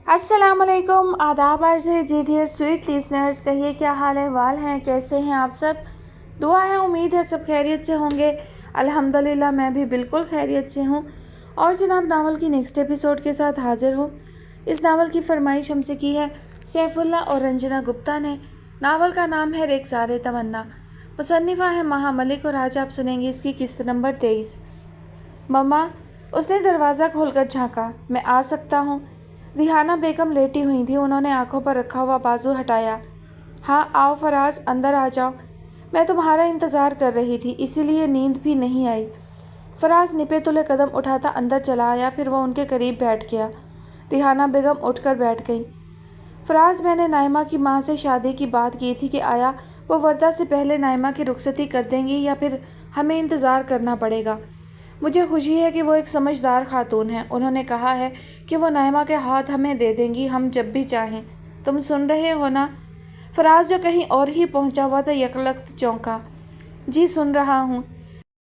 अस्सलाम वालेकुम, आदाब अर्ज़ है जी डियर स्वीट लिसनर्स। कहिए क्या हाल अहवाल हैं, कैसे हैं आप सब। दुआ है, उम्मीद है सब खैरियत से होंगे। अल्हम्दुलिल्लाह मैं भी बिल्कुल खैरियत से हूँ। और जनाब नावल की नेक्स्ट एपिसोड के साथ हाज़िर हूँ। इस नावल की फरमाइश हमसे की है सैफुल्लाह और रंजना गुप्ता ने। नावल का नाम है रेखसारे तमन्ना। मुसन्निफ़ा है महा मलिक और आज आप सुनेंगे इसकी किस्त नंबर 23। मम्मा, उसने दरवाज़ा खोलकर झाँका। मैं आ सकता हूँ? रिहाना बेगम लेटी हुई थी। उन्होंने आंखों पर रखा हुआ बाजू हटाया। हाँ आओ फराज, अंदर आ जाओ। मैं तुम्हारा इंतज़ार कर रही थी, इसीलिए नींद भी नहीं आई। फराज निपे तुले कदम उठाता अंदर चला आया, फिर वो उनके करीब बैठ गया। रिहाना बेगम उठकर बैठ गई। फराज, मैंने नाइमा की माँ से शादी की बात की थी कि आया वो वर्दा से पहले नाइमा की रुखसती कर देंगी या फिर हमें इंतज़ार करना पड़ेगा। मुझे खुशी है कि वो एक समझदार खातून है। उन्होंने कहा है कि वो नाइमा के हाथ हमें दे देंगी, हम जब भी चाहें। तुम सुन रहे हो ना? फराज जो कहीं और ही पहुंचा हुआ था यकलख्त चौंका। जी सुन रहा हूँ।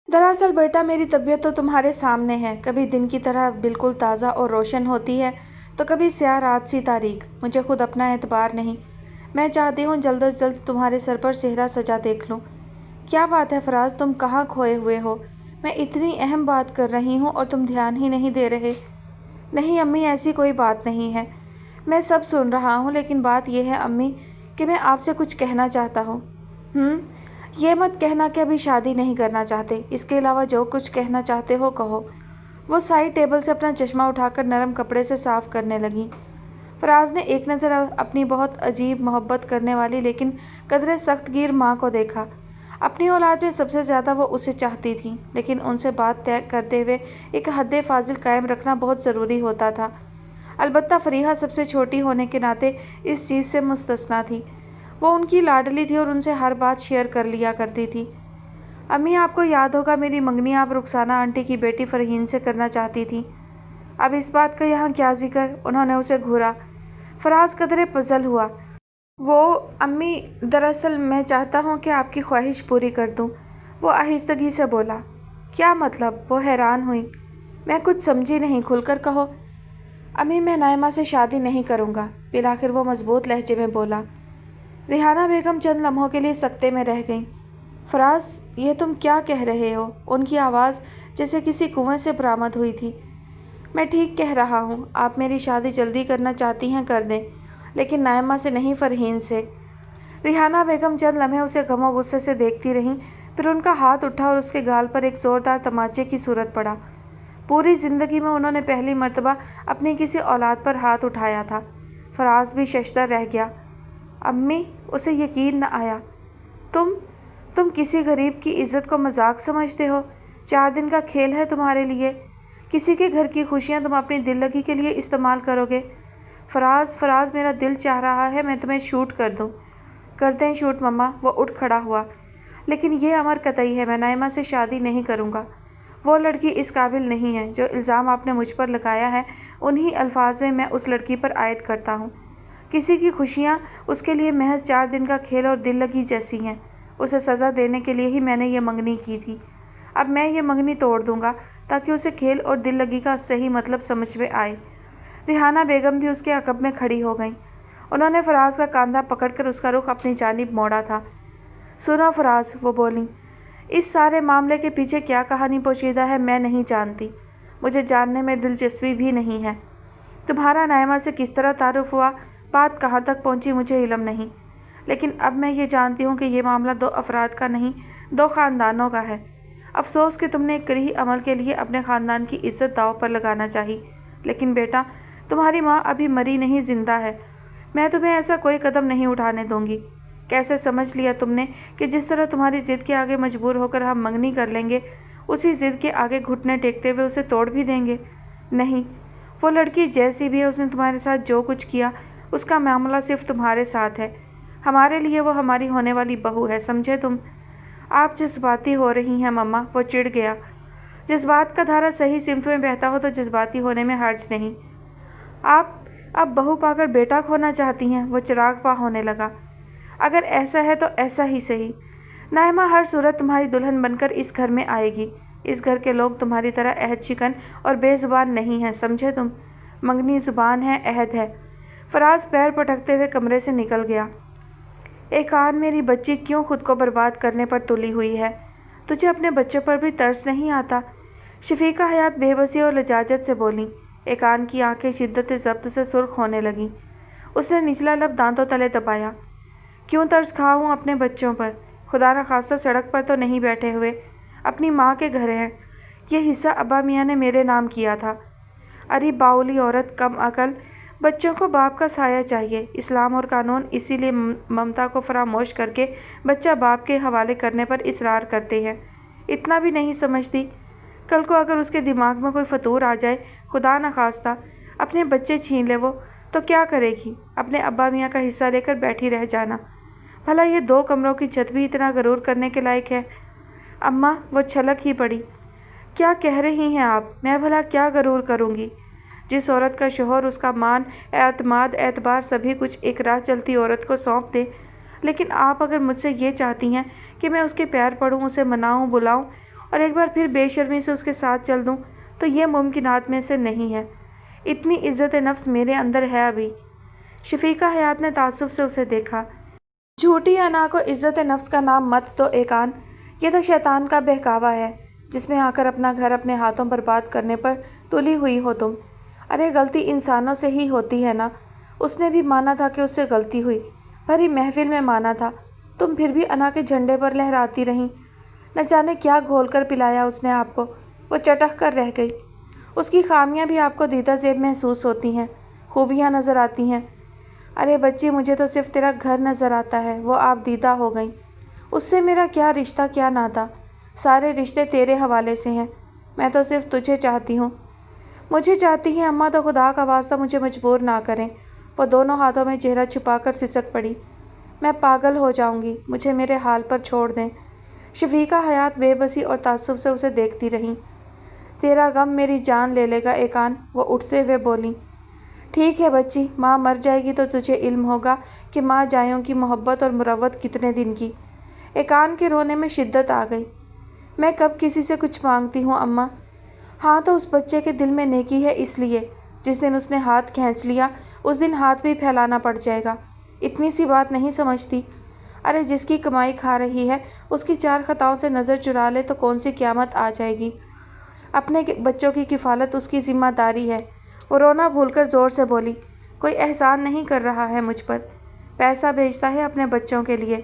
दरअसल बेटा, मेरी तबीयत तो तुम्हारे सामने है। कभी दिन की तरह बिल्कुल ताज़ा और रोशन होती है तो कभी स्याह रात सी तारीख। मुझे खुद अपना एतबार नहीं। मैं चाहती हूँ जल्द अज जल्द तुम्हारे सर पर सेहरा सजा देख लूँ। क्या बात है फराज, तुम कहाँ खोए हुए हो? मैं इतनी अहम बात कर रही हूँ और तुम ध्यान ही नहीं दे रहे। नहीं अम्मी, ऐसी कोई बात नहीं है। मैं सब सुन रहा हूँ, लेकिन बात यह है अम्मी कि मैं आपसे कुछ कहना चाहता हूँ। ये मत कहना कि अभी शादी नहीं करना चाहते। इसके अलावा जो कुछ कहना चाहते हो कहो। वो साइड टेबल से अपना चश्मा उठाकर नरम कपड़े से साफ करने लगी। फराज ने एक नज़र अपनी बहुत अजीब मोहब्बत करने वाली लेकिन कदरे सख्तगीर माँ को देखा। अपनी औलाद में सबसे ज़्यादा वो उसे चाहती थी, लेकिन उनसे बात तय करते हुए एक हद फाजिल कायम रखना बहुत ज़रूरी होता था। अलबत्ता फरीहा सबसे छोटी होने के नाते इस चीज़ से मुस्तस्ना थी। वो उनकी लाडली थी और उनसे हर बात शेयर कर लिया करती थी। अम्मी, आपको याद होगा मेरी मंगनी आप रुखसाना आंटी की बेटी फरहीन से करना चाहती थी। अब इस बात का यहाँ क्या जिक्र? उन्होंने उसे घूरा। फराज कदरे पजल हुआ। वो अम्मी, दरअसल मैं चाहता हूँ कि आपकी ख्वाहिश पूरी कर दूँ। वो आहिस्तगी से बोला। क्या मतलब? वो हैरान हुई। मैं कुछ समझी नहीं, खुलकर कहो। अम्मी, मैं नाइमा से शादी नहीं करूँगा, फिर आखिर वो मजबूत लहजे में बोला। रिहाना बेगम चंद लम्हों के लिए सकते में रह गईं। फराज, ये तुम क्या कह रहे हो? उनकी आवाज़ जैसे किसी कुएं से बरामद हुई थी। मैं ठीक कह रहा हूँ। आप मेरी शादी जल्दी करना चाहती हैं, कर दें, लेकिन नाइमा से नहीं, फरहीन से। रिहाना बेगम चंद लम्हे उसे गमो गुस्से से देखती रहीं, फिर उनका हाथ उठा और उसके गाल पर एक ज़ोरदार तमाचे की सूरत पड़ा। पूरी ज़िंदगी में उन्होंने पहली मर्तबा अपनी किसी औलाद पर हाथ उठाया था। फराज भी शशदर रह गया। अम्मी, उसे यकीन न आया। तुम किसी गरीब की इज्जत को मजाक समझते हो? 4 दिन का खेल है तुम्हारे लिए। किसी के घर की खुशियाँ तुम अपनी दिल लगी के लिए इस्तेमाल करोगे? फराज, मेरा दिल चाह रहा है मैं तुम्हें शूट कर दूँ। करते हैं शूट मम्मा। वो उठ खड़ा हुआ। लेकिन यह अमर कतई है, मैं नाइमा से शादी नहीं करूँगा। वो लड़की इस काबिल नहीं है। जो इल्ज़ाम आपने मुझ पर लगाया है, उन्हीं अल्फाज में मैं उस लड़की पर आयद करता हूँ। किसी की खुशियाँ उसके लिए महज 4 दिन का खेल और दिल लगी जैसी हैं। उसे सज़ा देने के लिए ही मैंने ये मंगनी की थी। अब मैं ये मंगनी तोड़ दूँगा ताकि उसे खेल और दिल लगी का सही मतलब समझ में आए। रिहाना बेगम भी उसके अकब में खड़ी हो गईं। उन्होंने फराज का कांधा पकड़कर उसका रुख अपनी जानिब मोड़ा था। सुनो फराज, वो बोलीं, इस सारे मामले के पीछे क्या कहानी पोशीदा है मैं नहीं जानती। मुझे जानने में दिलचस्पी भी नहीं है। तुम्हारा नाइमा से किस तरह तारुफ हुआ, बात कहाँ तक पहुँची, मुझे इल्म नहीं। लेकिन अब मैं ये जानती हूँ कि ये मामला 2 अफराद का नहीं, 2 ख़ानदानों का है। अफसोस कि तुमने एक करीही अमल के लिए अपने ख़ानदान की इज्जत दांव पर लगाना चाहिए। लेकिन बेटा, तुम्हारी माँ अभी मरी नहीं, जिंदा है। मैं तुम्हें ऐसा कोई कदम नहीं उठाने दूंगी। कैसे समझ लिया तुमने कि जिस तरह तुम्हारी ज़िद के आगे मजबूर होकर हम मंगनी कर लेंगे, उसी ज़िद के आगे घुटने टेकते हुए उसे तोड़ भी देंगे? नहीं, वो लड़की जैसी भी है, उसने तुम्हारे साथ जो कुछ किया उसका मामला सिर्फ तुम्हारे साथ है। हमारे लिए वो हमारी होने वाली बहू है, समझे तुम? आप जज्बाती हो रही हैं मम्मा। वो चिढ़ गया। जज्बात का धारा सही सिमत में बहता हो तो जज्बाती होने में हर्ज नहीं। आप अब बहू पाकर बेटा खोना चाहती हैं? वो चिराग पा होने लगा। अगर ऐसा है तो ऐसा ही सही। नाइमा हर सूरत तुम्हारी दुल्हन बनकर इस घर में आएगी। इस घर के लोग तुम्हारी तरह अहद शिकन और बेजुबान नहीं हैं, समझे तुम? मंगनी ज़ुबान है, अहद है। फराज पैर पटकते हुए कमरे से निकल गया। एकान, मेरी बच्ची क्यों खुद को बर्बाद करने पर तुली हुई है? तुझे अपने बच्चों पर भी तरस नहीं आता? शफीका हयात बेबसी और लजाजत से बोली। एकान की आंखें शिद्दत ज़ब्त से सुर्ख होने लगीं। उसने निचला लब दांतों तले दबाया। क्यों तरस खाऊं अपने बच्चों पर? खुदा न खास्ता सड़क पर तो नहीं बैठे हुए, अपनी माँ के घर हैं। ये हिस्सा अब्बा मियाँ ने मेरे नाम किया था। अरे बाउली औरत, कम अकल, बच्चों को बाप का साया चाहिए। इस्लाम और कानून इसीलिए ममता को फरामोश करके बच्चा बाप के हवाले करने पर इसरार करते हैं। इतना भी नहीं समझती? कल को अगर उसके दिमाग में कोई फतूर आ जाए, खुदा न खास्ता अपने बच्चे छीन ले वो, तो क्या करेगी? अपने अब्बा मियाँ का हिस्सा लेकर बैठी रह जाना। भला ये 2 कमरों की छत भी इतना गरूर करने के लायक है? अम्मा, वो छलक ही पड़ी। क्या कह रही हैं आप? मैं भला क्या गरूर करूँगी? जिस औरत का शोहर उसका मान, एतमाद, एतबार सभी कुछ एक राह चलती औरत को सौंप दे। लेकिन आप अगर मुझसे ये चाहती हैं कि मैं उसके पैर पड़ूं, उसे मनाऊं, बुलाऊं और एक बार फिर बेशर्मी से उसके साथ चल दूं, तो ये मुमकिनात में से नहीं है। इतनी इज़्ज़त नफ्स मेरे अंदर है अभी। शफीका हयात ने तासुब से उसे देखा। झूठी अना को इज़्ज़त नफ्स का नाम मत दो एकान, ये तो शैतान का बहकावा है, जिसमें आकर अपना घर अपने हाथों बर्बाद करने पर तुली हुई हो तुम। अरे गलती इंसानों से ही होती है ना। उसने भी माना था कि उससे गलती हुई, भरी महफिल में माना था। तुम फिर भी अना के झंडे पर लहराती रहीं। न जाने क्या घोल कर पिलाया उसने आपको, वो चटक कर रह गई। उसकी खामियां भी आपको दीदा ज़ेब महसूस होती हैं, खूबियाँ नज़र आती हैं। अरे बच्ची, मुझे तो सिर्फ तेरा घर नज़र आता है, वो आप दीदा हो गई। उससे मेरा क्या रिश्ता, क्या नाता? सारे रिश्ते तेरे हवाले से हैं। मैं तो सिर्फ तुझे चाहती हूँ। मुझे चाहती है अम्मा, तो खुदा का वास्ता मुझे मजबूर ना करें। वो दोनों हाथों में चेहरा छुपाकर सिसक पड़ी। मैं पागल हो जाऊंगी, मुझे मेरे हाल पर छोड़ दें। शफीका हयात बेबसी और तासुब से उसे देखती रही। तेरा गम मेरी जान ले लेगा एकान, वो उठते हुए बोली। ठीक है बच्ची, माँ मर जाएगी तो तुझे इल्म होगा कि माँ जायों की मोहब्बत और मुरव्वत कितने दिन की। एकान के रोने में शिद्दत आ गई। मैं कब किसी से कुछ मांगती हूँ अम्मा? हाँ, तो उस बच्चे के दिल में नेकी है, इसलिए जिस दिन उसने हाथ खींच लिया उस दिन हाथ भी फैलाना पड़ जाएगा। इतनी सी बात नहीं समझती? अरे जिसकी कमाई खा रही है उसकी 4 खताओं से नज़र चुरा ले तो कौन सी क़यामत आ जाएगी। अपने बच्चों की किफ़ालत उसकी ज़िम्मेदारी है। वो रोना भूलकर ज़ोर से बोली। कोई एहसान नहीं कर रहा है मुझ पर। पैसा भेजता है अपने बच्चों के लिए,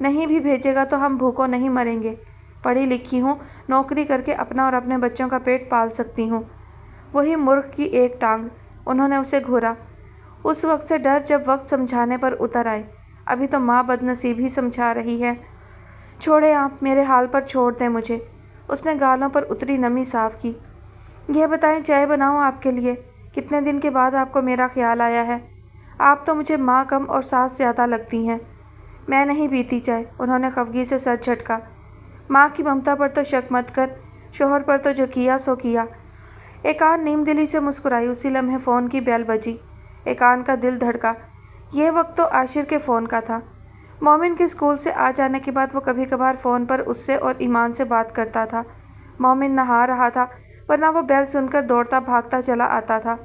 नहीं भी भेजेगा तो हम भूखों नहीं मरेंगे। पढ़ी लिखी हूँ, नौकरी करके अपना और अपने बच्चों का पेट पाल सकती हूँ। वही मूर्ख की एक टांग, उन्होंने उसे घूरा। उस वक्त से डर जब वक्त समझाने पर उतर आए। अभी तो माँ बदनसीब ही समझा रही है। छोड़े आप, मेरे हाल पर छोड़ दें मुझे। उसने गालों पर उतरी नमी साफ़ की। यह बताएं, चाय बनाऊँ आपके लिए? कितने दिन के बाद आपको मेरा ख्याल आया है? आप तो मुझे माँ कम और सास ज़्यादा लगती हैं। मैं नहीं पीती चाय, उन्होंने खफगी से सर झटका। माँ की ममता पर तो शक मत कर, शोहर पर तो जो किया सो किया। एकान नीम दिली से मुस्कुराई। उसी लम्हे फ़ोन की बेल बजी। एकान का दिल धड़का। यह वक्त तो आशिर के फ़ोन का था। मोमिन के स्कूल से आ जाने के बाद वो कभी कभार फ़ोन पर उससे और ईमान से बात करता था। मोमिन नहा रहा था, वरना वो बेल सुनकर दौड़ता भागता चला आता था।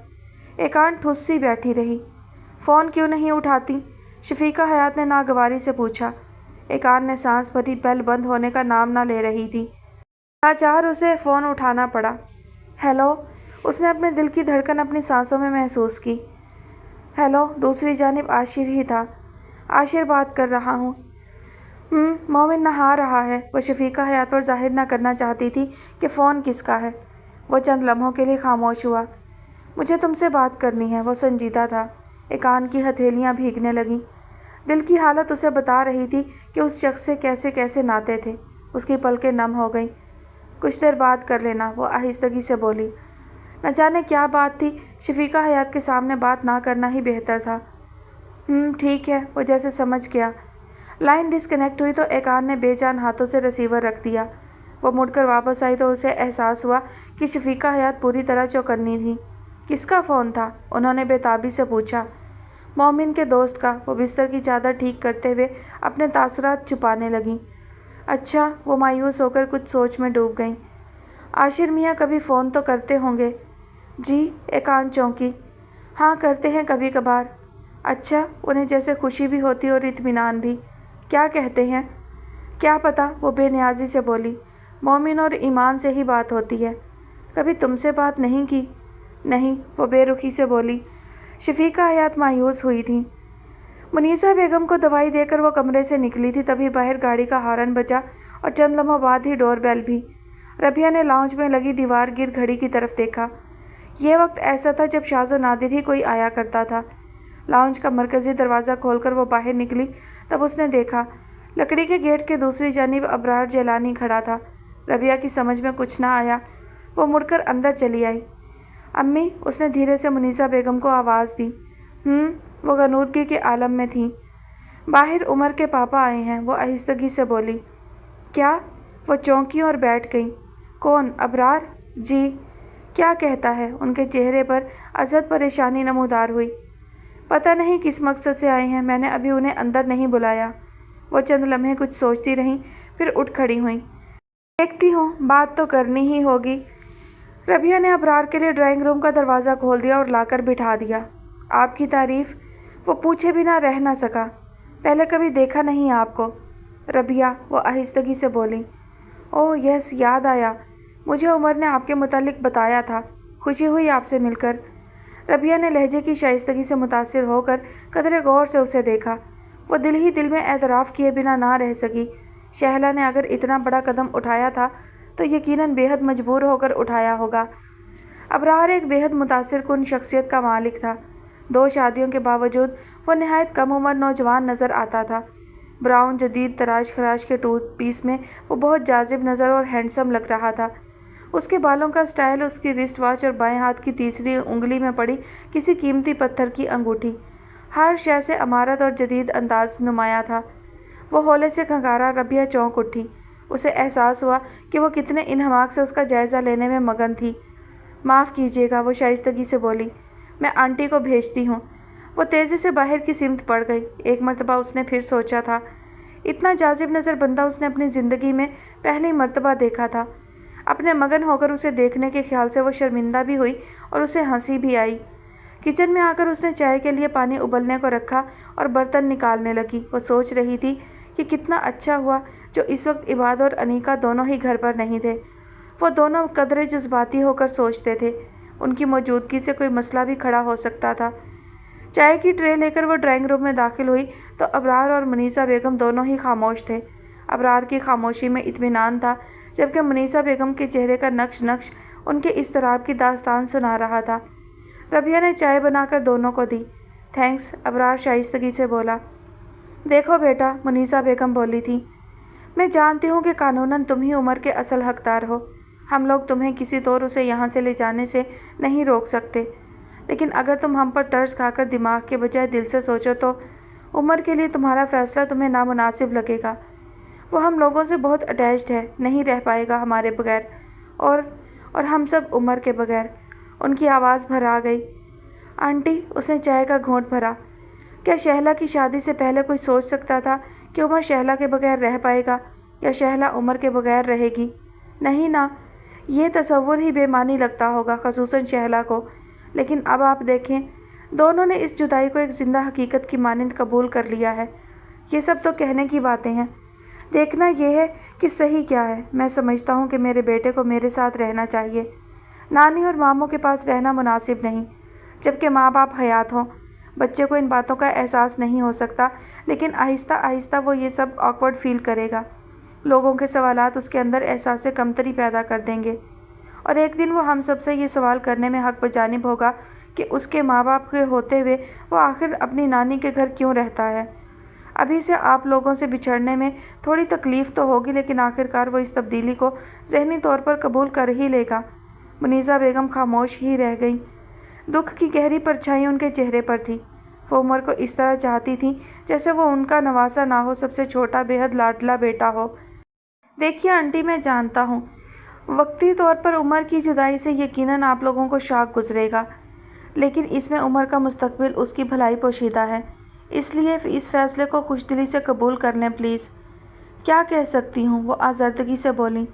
एकान ठुस सी बैठी रही। फ़ोन क्यों नहीं उठाती? शफीका हयात ने नागवारी से पूछा। एकान ने सांस भरी। बेल बंद होने का नाम ना ले रही थी। नाचार उसे फ़ोन उठाना पड़ा। हेलो, उसने अपने दिल की धड़कन अपनी सांसों में महसूस की। हेलो, दूसरी जानिब आशिर ही था। आशिर बात कर रहा हूँ। मोमिन नहा रहा है। वो शफीका हयात पर जाहिर ना करना चाहती थी कि फ़ोन किसका है। वो चंद लम्हों के लिए खामोश हुआ। मुझे तुमसे बात करनी है। वो संजीदा था। एकान की हथेलियाँ भीगने लगीं। दिल की हालत उसे बता रही थी कि उस शख्स से कैसे कैसे नाते थे। उसकी पलकें नम हो गईं। कुछ देर बात कर लेना, वो आहिस्तगी से बोली। न जाने क्या बात थी, शफीका हयात के सामने बात ना करना ही बेहतर था। ठीक है, वो जैसे समझ गया। लाइन डिस्कनेक्ट हुई तो एकान ने बेजान हाथों से रिसीवर रख दिया। वो मुड़कर वापस आई तो उसे एहसास हुआ कि शफीका हयात पूरी तरह चौकन्नी थी। किसका फ़ोन था? उन्होंने बेताबी से पूछा। मोमिन के दोस्त का। वो बिस्तर की चादर ठीक करते हुए अपने तासुरात छुपाने लगी। अच्छा, वो मायूस होकर कुछ सोच में डूब गई। आशिर मियाँ कभी फ़ोन तो करते होंगे? जी, एकान चौंकी। हाँ करते हैं कभी कभार। अच्छा, उन्हें जैसे खुशी भी होती और इत्मीनान भी। क्या कहते हैं? क्या पता, वो बेनियाजी से बोली। मोमिन और ईमान से ही बात होती है। कभी तुमसे बात नहीं की? नहीं, वो बेरुखी से बोली। शफीका हयात मायूस हुई थी। मुनीसा बेगम को दवाई देकर वो कमरे से निकली थी, तभी बाहर गाड़ी का हॉर्न बजा और चंद लम्हों बाद ही डोर बेल भी। रबिया ने लाउंज में लगी दीवार गिर घड़ी की तरफ देखा। यह वक्त ऐसा था जब शाज़ो नादिर ही कोई आया करता था। लाउंज का मरकज़ी दरवाज़ा खोलकर वो बाहर निकली, तब उसने देखा लकड़ी के गेट के दूसरी जानिब अबरार जेलानी खड़ा था। रबिया की समझ में कुछ ना आया। वो मुड़कर अंदर चली आई। अम्मी, उसने धीरे से मुनीसा बेगम को आवाज़ दी। वो गनूदगी के आलम में थी। बाहर उमर के पापा आए हैं, वो आहिस्तगी से बोली। क्या? वो चौंकी और बैठ गई। कौन? अबरार? जी। क्या कहता है? उनके चेहरे पर अजहद परेशानी नमूदार हुई। पता नहीं किस मकसद से आए हैं, मैंने अभी उन्हें अंदर नहीं बुलाया। वो चंद लम्हे कुछ सोचती रहीं, फिर उठ खड़ी हुई। देखती हूँ, बात तो करनी ही होगी। रबिया ने अबरार के लिए ड्राइंग रूम का दरवाज़ा खोल दिया और लाकर बिठा दिया। आपकी तारीफ़? वो पूछे बिना रह ना सका। पहले कभी देखा नहीं आपको। रबिया, वो आहिस्तगी से बोली। ओह यस, याद आया, मुझे उमर ने आपके मुतालिक बताया था। खुशी हुई आपसे मिलकर। रबिया ने लहजे की शाइस्तगी से मुतासिर होकर कदरे गौर से उसे देखा। वो दिल ही दिल में एतराफ़ किए बिना ना रह सकी। शहला ने अगर इतना बड़ा कदम उठाया था तो यकीनन बेहद मजबूर होकर उठाया होगा। अबरार एक बेहद मुतासिर कुन शख्सियत का मालिक था। 2 शादियों के बावजूद वो नहायत कम उम्र नौजवान नज़र आता था। ब्राउन जदीद तराश खराश के टूथ पीस में वो बहुत जाजिब नज़र और हैंडसम लग रहा था। उसके बालों का स्टाइल, उसकी रिस्ट वॉच और बाएं हाथ की तीसरी उंगली में पड़ी किसी कीमती पत्थर की अंगूठी, हर शय से अमारत और जदीद अंदाज नुमाया था। वो होले से खंगारा। रबिया चौंक उठी। उसे एहसास हुआ कि वो कितने इन्हमाक से उसका जायज़ा लेने में मगन थी। माफ़ कीजिएगा, वो शाइस्तगी से बोली। मैं आंटी को भेजती हूँ। वो तेज़ी से बाहर की सिमत पड़ गई। एक मरतबा उसने फिर सोचा था। इतना जाजिब नज़र बंदा उसने अपनी ज़िंदगी में पहली मरतबा देखा था। अपने मगन होकर उसे देखने के ख्याल से वो शर्मिंदा भी हुई और उसे हंसी भी आई। किचन में आकर उसने चाय के लिए पानी उबलने को रखा और बर्तन निकालने लगी। वो सोच रही थी कि कितना अच्छा हुआ जो इस वक्त इबाद और अनीका दोनों ही घर पर नहीं थे। वो दोनों कदरे जज्बाती होकर सोचते थे। उनकी मौजूदगी से कोई मसला भी खड़ा हो सकता था। चाय की ट्रे लेकर वो ड्राइंग रूम में दाखिल हुई तो अबरार और मुनीसा बेगम दोनों ही खामोश थे। अबरार की खामोशी में इत्मीनान था, जबकि मुनीसा बेगम के चेहरे का नक्श नक्श उनके इस्तराब की दास्तान सुना रहा था। रबिया ने चाय बनाकर दोनों को दी। थैंक्स, अबरार शाइस्तगी से बोला। देखो बेटा, मुनीसा बेगम बोली थी, मैं जानती हूँ कि कानूनन तुम ही उमर के असल हकदार हो। हम लोग तुम्हें किसी तौर उसे यहाँ से ले जाने से नहीं रोक सकते, लेकिन अगर तुम हम पर तर्स खाकर दिमाग के बजाय दिल से सोचो तो उमर के लिए तुम्हारा फ़ैसला तुम्हें नामुनासिब लगेगा। वो हम लोगों से बहुत अटैच्ड है, नहीं रह पाएगा हमारे बगैर, और हम सब उमर के बगैर। उनकी आवाज़ भर आ गई। आंटी, उसने चाय का घूंट भरा। क्या शहला की शादी से पहले कोई सोच सकता था कि उमर शहला के बगैर रह पाएगा या शहला उमर के बगैर रहेगी? नहीं ना, ये तसव्वुर ही बेमानी लगता होगा, ख़ुसूसन शहला को। लेकिन अब आप देखें, दोनों ने इस जुदाई को एक ज़िंदा हकीकत की मानंद कबूल कर लिया है। ये सब तो कहने की बातें हैं, देखना यह है कि सही क्या है। मैं समझता हूँ कि मेरे बेटे को मेरे साथ रहना चाहिए। नानी और मामों के पास रहना मुनासिब नहीं, जबकि माँ बाप हयात हों। बच्चे को इन बातों का एहसास नहीं हो सकता, लेकिन आहिस्ता आहिस्ता वो ये सब ऑकवर्ड फील करेगा। लोगों के सवालात उसके अंदर एहसास कमतरी पैदा कर देंगे, और एक दिन वो हम सब से ये सवाल करने में हक बजानिब होगा कि उसके माँ बाप के होते हुए वो आखिर अपनी नानी के घर क्यों रहता है। अभी से आप लोगों से बिछड़ने में थोड़ी तकलीफ़ तो होगी, लेकिन आखिरकार वो इस तब्दीली को ज़हनी तौर पर कबूल कर ही लेगा। मुनीसा बेगम खामोश ही रह गई। दुख की गहरी परछाई उनके चेहरे पर थी। वो उमर को इस तरह चाहती थी जैसे वो उनका नवासा ना हो, सबसे छोटा बेहद लाडला बेटा हो। देखिए आंटी, मैं जानता हूँ वक्ती तौर पर उमर की जुदाई से यकीनन आप लोगों को शॉक गुजरेगा, लेकिन इसमें उमर का मुस्तकबिल, उसकी भलाई पोशीदा है। इसलिए इस फैसले को खुशदिली से कबूल कर लें प्लीज़। क्या कह सकती हूँ, वो आज़र्दगी से बोली।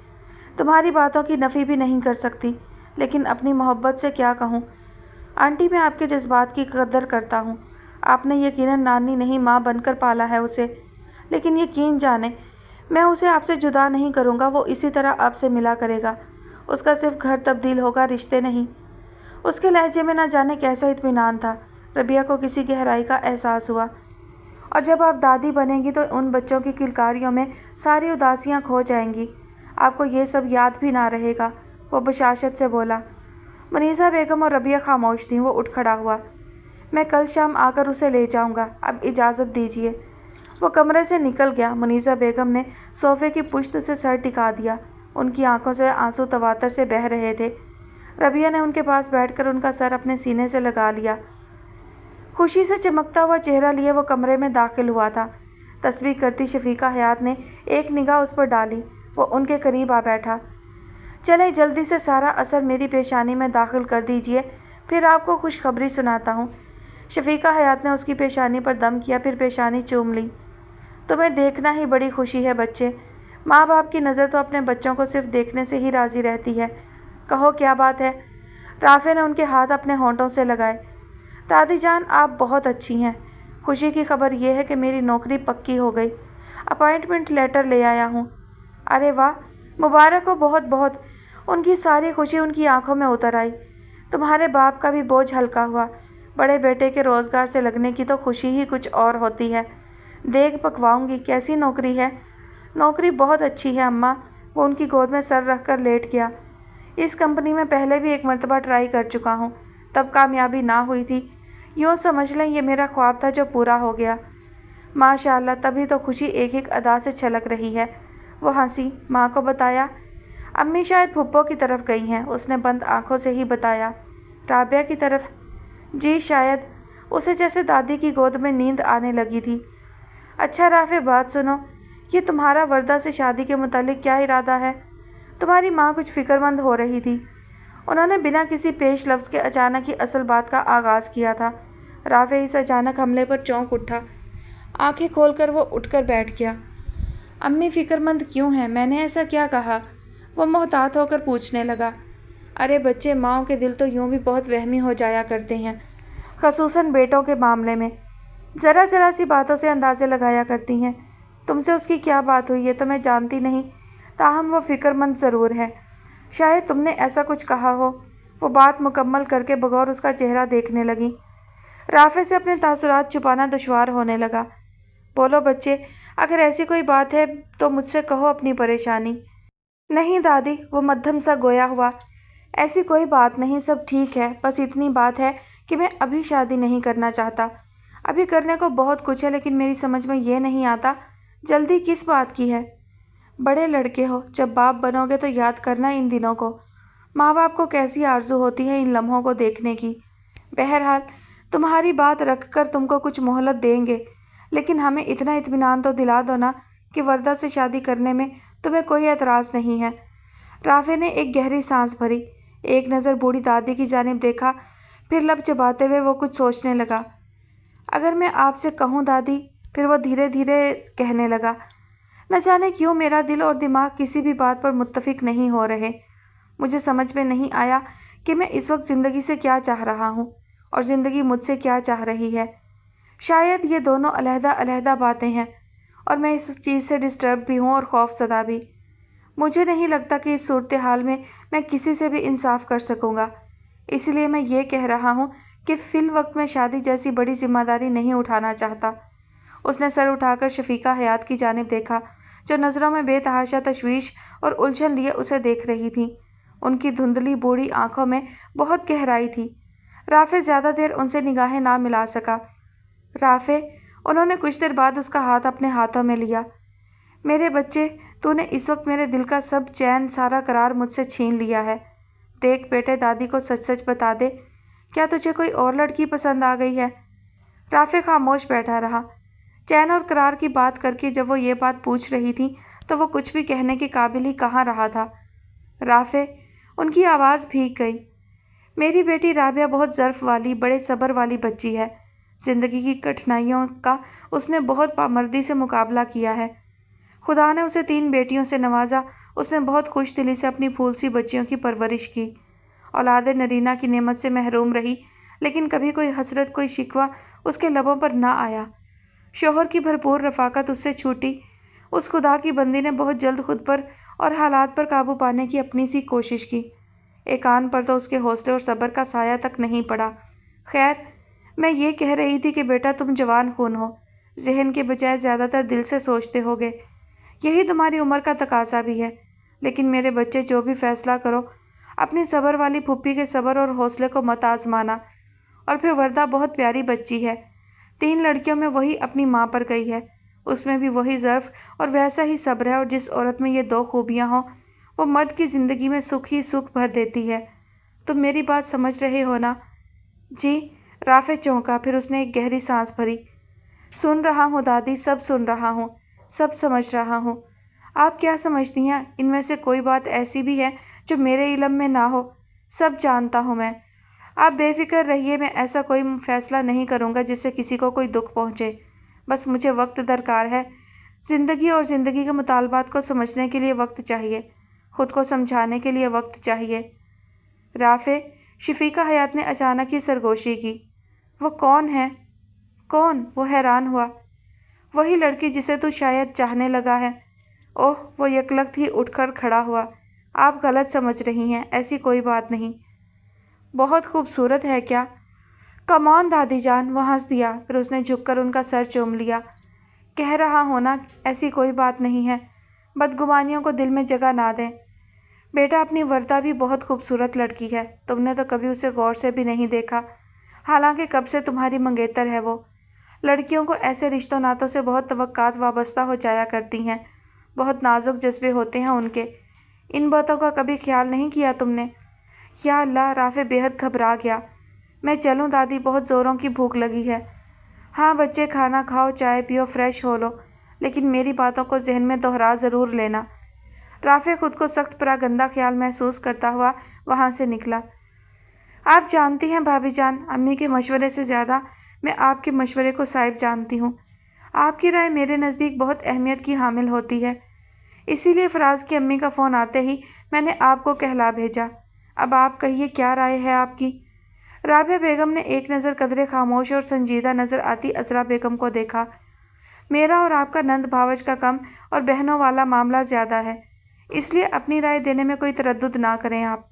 तुम्हारी बातों की नफ़ी भी नहीं कर सकती, लेकिन अपनी मोहब्बत से क्या कहूँ। आंटी मैं आपके जज्बात की कदर करता हूँ। आपने यकीनन नानी नहीं माँ बनकर पाला है उसे, लेकिन यकीन जाने मैं उसे आपसे जुदा नहीं करूँगा। वो इसी तरह आपसे मिला करेगा। उसका सिर्फ घर तब्दील होगा, रिश्ते नहीं। उसके लहजे में ना जाने कैसा इत्मीनान था। रबिया को किसी गहराई का एहसास हुआ। और जब आप दादी बनेंगी तो उन बच्चों की किलकारियों में सारी उदासियाँ खो जाएंगी। आपको ये सब याद भी ना रहेगा, वो बशाशत से बोला। मुनीसा बेगम और रबिया खामोश थीं। वो उठ खड़ा हुआ। मैं कल शाम आकर उसे ले जाऊंगा, अब इजाज़त दीजिए। वो कमरे से निकल गया। मुनीसा बेगम ने सोफ़े की पुश्त से सर टिका दिया। उनकी आंखों से आंसू तवातर से बह रहे थे। रबिया ने उनके पास बैठकर उनका सर अपने सीने से लगा लिया। खुशी से चमकता हुआ चेहरा लिए वो कमरे में दाखिल हुआ था। तस्बीह करती शफीका हयात ने एक निगाह उस पर डाली। वो उनके करीब आ बैठा। चलें, जल्दी से सारा असर मेरी पेशानी में दाखिल कर दीजिए, फिर आपको खुशखबरी सुनाता हूँ। शफीका हयात ने उसकी पेशानी पर दम किया, फिर पेशानी चूम ली। तुम्हें देखना ही बड़ी खुशी है बच्चे। माँ बाप की नज़र तो अपने बच्चों को सिर्फ देखने से ही राज़ी रहती है। कहो क्या बात है। राफे ने उनके हाथ अपने होंठों से लगाए। दादी जान आप बहुत अच्छी हैं। खुशी की खबर यह है कि मेरी नौकरी पक्की हो गई। अपॉइंटमेंट लेटर ले आया हूँ। अरे वाह, मुबारक हो बहुत बहुत। उनकी सारी खुशी उनकी आंखों में उतर आई। तुम्हारे बाप का भी बोझ हल्का हुआ। बड़े बेटे के रोज़गार से लगने की तो खुशी ही कुछ और होती है। देख पकवाऊंगी। कैसी नौकरी है? नौकरी बहुत अच्छी है अम्मा। वो उनकी गोद में सर रख कर लेट गया। इस कंपनी में पहले भी एक मरतबा ट्राई कर चुका हूँ, तब कामयाबी ना हुई थी। यूँ समझ लें ये मेरा ख्वाब था जो पूरा हो गया। माशाअल्लाह, तभी तो खुशी एक एक अदा से छलक रही है। वो हंसी। माँ को बताया? अम्मी शायद फुप्पो की तरफ गई हैं। उसने बंद आंखों से ही बताया। राबिया की तरफ? जी शायद। उसे जैसे दादी की गोद में नींद आने लगी थी। अच्छा राफे, बात सुनो। ये तुम्हारा वर्दा से शादी के मुतालिक क्या इरादा है? तुम्हारी माँ कुछ फिक्रमंद हो रही थी। उन्होंने बिना किसी पेश लफ्ज़ के अचानक ही असल बात का आगाज़ किया था। राफे इस अचानक हमले पर चौंक उठा। आंखें खोलकर वो उठकर बैठ गया। अम्मी फ़िक्रमंद क्यों हैं? मैंने ऐसा क्या कहा? वो मोहतात होकर पूछने लगा। अरे बच्चे, माँओं के दिल तो यूँ भी बहुत वहमी हो जाया करते हैं, ख़ुसूसन बेटों के मामले में। ज़रा ज़रा सी बातों से अंदाज़े लगाया करती हैं। तुमसे उसकी क्या बात हुई ये तो मैं जानती नहीं, ताहम वो फ़िक्रमंद ज़रूर है। शायद तुमने ऐसा कुछ कहा हो। वो बात मुकम्मल करके बगौर उसका चेहरा देखने लगी। राफे से अपने तासुरात छुपाना दुश्वार होने लगा। बोलो बच्चे, अगर ऐसी कोई बात है तो मुझसे कहो अपनी परेशानी। नहीं दादी, वो मध्यम सा गोया हुआ। ऐसी कोई बात नहीं, सब ठीक है। बस इतनी बात है कि मैं अभी शादी नहीं करना चाहता। अभी करने को बहुत कुछ है, लेकिन मेरी समझ में ये नहीं आता जल्दी किस बात की है। बड़े लड़के हो, जब बाप बनोगे तो याद करना इन दिनों को। माँ बाप को कैसी आरजू होती है इन लम्हों को देखने की। बहरहाल तुम्हारी बात रख कर तुमको कुछ मोहलत देंगे, लेकिन हमें इतना इत्मीनान तो दिला दो ना कि वर्दा से शादी करने में तुम्हें कोई एतराज़ नहीं है। राफे ने एक गहरी सांस भरी, एक नज़र बूढ़ी दादी की जानिब देखा, फिर लब चबाते हुए वो कुछ सोचने लगा। अगर मैं आपसे कहूँ दादी, फिर वो धीरे धीरे कहने लगा। न जाने क्यों मेरा दिल और दिमाग किसी भी बात पर मुत्तफिक नहीं हो रहे। मुझे समझ में नहीं आया कि मैं इस वक्त ज़िंदगी से क्या चाह रहा हूँ और ज़िंदगी मुझसे क्या चाह रही है। शायद ये दोनों अलहदा अलहदा बातें हैं और मैं इस चीज़ से डिस्टर्ब भी हूँ और खौफज़दा भी। मुझे नहीं लगता कि इस सूरत हाल में मैं किसी से भी इंसाफ कर सकूँगा। इसलिए मैं ये कह रहा हूँ कि फ़िल वक्त मैं शादी जैसी बड़ी जिम्मेदारी नहीं उठाना चाहता। उसने सर उठाकर शफीका हयात की जानिब देखा, जो नज़रों में बेतहाशा तशवीश और उलझन लिए उसे देख रही थी। उनकी धुंधली बूढ़ी आंखों में बहुत गहराई थी। राफे ज़्यादा देर उनसे निगाहें ना मिला सका। राफे, उन्होंने कुछ देर बाद उसका हाथ अपने हाथों में लिया। मेरे बच्चे, तूने इस वक्त मेरे दिल का सब चैन, सारा करार मुझसे छीन लिया है। देख बेटे, दादी को सच सच बता दे, क्या तुझे कोई और लड़की पसंद आ गई है? राफे खामोश बैठा रहा। चैन और करार की बात करके जब वो ये बात पूछ रही थी तो वो कुछ भी कहने के काबिल ही कहाँ रहा था। राफे, उनकी आवाज़ भीग गई। मेरी बेटी राबिया बहुत ज़र्फ़ वाली, बड़े सब्र वाली बच्ची है। ज़िंदगी की कठिनाइयों का उसने बहुत पामर्दी से मुकाबला किया है। खुदा ने उसे 3 बेटियों से नवाजा। उसने बहुत खुश दिली से अपनी फूल सी बच्चियों की परवरिश की। औलाद नरीना की नेमत से महरूम रही। लेकिन कभी कोई हसरत, कोई शिकवा उसके लबों पर ना आया। शोहर की भरपूर रफ़ाकत उससे छूटी। उस खुदा की बंदी ने बहुत जल्द खुद पर और हालात पर काबू पाने की अपनी सी कोशिश की। एक आन पर तो उसके हौसले और सब्र का साया तक नहीं पड़ा। खैर, मैं ये कह रही थी कि बेटा, तुम जवान खून हो, जहन के बजाय ज़्यादातर दिल से सोचते होगे। यही तुम्हारी उम्र का तकाजा भी है। लेकिन मेरे बच्चे, जो भी फैसला करो, अपनी सब्र वाली फुप्पी के सब्र और हौसले को मत आजमाना। और फिर वर्दा बहुत प्यारी बच्ची है। 3 लड़कियों में वही अपनी माँ पर गई है। उसमें भी वही ज़र्फ़ और वैसा ही सब्र है, और जिस औरत में ये 2 खूबियाँ हों, वो मर्द की ज़िंदगी में सुख ही सुख भर देती है। तुम मेरी बात समझ रहे हो ना? जी। राफे चौंका, फिर उसने एक गहरी सांस भरी। सुन रहा हूँ दादी, सब सुन रहा हूँ, सब समझ रहा हूँ। आप क्या समझती हैं? इनमें से कोई बात ऐसी भी है जो मेरे इल्म में ना हो? सब जानता हूँ मैं। आप बेफिक्र रहिए, मैं ऐसा कोई फ़ैसला नहीं करूँगा जिससे किसी को कोई दुख पहुँचे। बस मुझे वक्त दरकार है। ज़िंदगी और ज़िंदगी के मुतालबात को समझने के लिए वक्त चाहिए, ख़ुद को समझाने के लिए वक्त चाहिए। राफे, शफीका हयात ने अचानक ही सरगोशी की। वो कौन है? कौन? वो हैरान हुआ। वही लड़की जिसे तू शायद चाहने लगा है। ओह! वो यकलख्त ही उठकर खड़ा हुआ। आप गलत समझ रही हैं, ऐसी कोई बात नहीं। बहुत खूबसूरत है क्या? कम ऑन दादी जान, वो हंस दिया। फिर उसने झुककर उनका सर चूम लिया। कह रहा हो ना, ऐसी कोई बात नहीं है। बदगुमानियों को दिल में जगह ना दें। बेटा, अपनी वर्दा भी बहुत खूबसूरत लड़की है। तुमने तो कभी उसे गौर से भी नहीं देखा, हालांकि कब से तुम्हारी मंगेतर है वो। लड़कियों को ऐसे रिश्तों नातों से बहुत तवक्कात वाबस्ता हो जाया करती हैं, बहुत नाजुक जज्बे होते हैं उनके। इन बातों का कभी ख्याल नहीं किया तुमने? या अल्लाह! राफे बेहद घबरा गया। मैं चलूँ दादी? बहुत ज़ोरों की भूख लगी है। हाँ बच्चे, खाना खाओ, चाय पियो, फ्रेश हो लो, लेकिन मेरी बातों को जहन में दोहरा ज़रूर लेना। राफे खुद को सख्त परागंदा ख्याल महसूस करता हुआ वहाँ से निकला। आप जानती हैं भाभी जान, अम्मी के मशवरे से ज़्यादा मैं आपके मशवरे को साहिब जानती हूँ। आपकी राय मेरे नज़दीक बहुत अहमियत की हामिल होती है। इसीलिए फराज की अम्मी का फ़ोन आते ही मैंने आपको कहला भेजा। अब आप कहिए, क्या राय है आपकी? राबिया बेगम ने एक नज़र कदरे खामोश और संजीदा नज़र आती अजरा बेगम को देखा। मेरा और आपका नंद भावज का कम और बहनों वाला मामला ज़्यादा है, इसलिए अपनी राय देने में कोई तरद्दुद ना करें आप।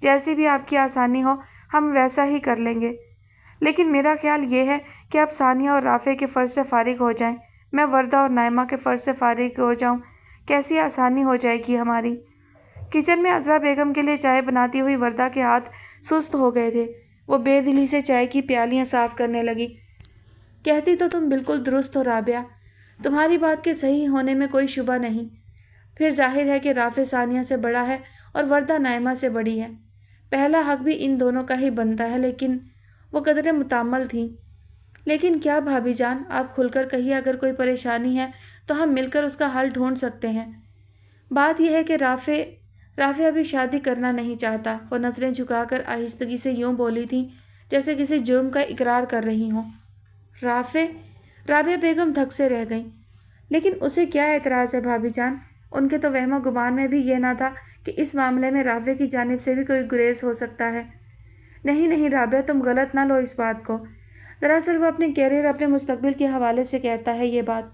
जैसी भी आपकी आसानी हो, हम वैसा ही कर लेंगे। लेकिन मेरा ख्याल ये है कि आप सानिया और राफे के फ़र्ज से फ़ारिग हो जाएं, मैं वर्दा और नाइमा के फ़र्ज से फ़ारिग हो जाऊं। कैसी आसानी हो जाएगी हमारी। किचन में अजरा बेगम के लिए चाय बनाती हुई वर्दा के हाथ सुस्त हो गए थे। वो बेदिली से चाय की प्यालियाँ साफ़ करने लगी। कहती तो तुम बिल्कुल दुरुस्त हो राबिया, तुम्हारी बात के सही होने में कोई शुबा नहीं। फिर जाहिर है कि राफे सानिया से बड़ा है और वर्दा नाइमा से बड़ी है। पहला हक भी इन दोनों का ही बनता है, लेकिन वो कदरे मुताम्मल थी। लेकिन क्या भाभी जान, आप खुलकर कहिए, अगर कोई परेशानी है तो हम मिलकर उसका हल ढूंढ सकते हैं। बात यह है कि राफे अभी शादी करना नहीं चाहता। वो नज़रें झुकाकर आहिस्तगी से यूं बोली थी जैसे किसी जुर्म का इकरार कर रही हों। राफे? राबिया बेगम धक से रह गई। लेकिन उसे क्या एतराज़ है भाभी जान? उनके तो वहमो गुमान में भी ये ना था कि इस मामले में राफे की जानिब से भी कोई गुरेज हो सकता है। नहीं नहीं राबिया, तुम गलत ना लो इस बात को। दरअसल वो अपने कैरियर, अपने मुस्तकबिल के हवाले से कहता है ये बात।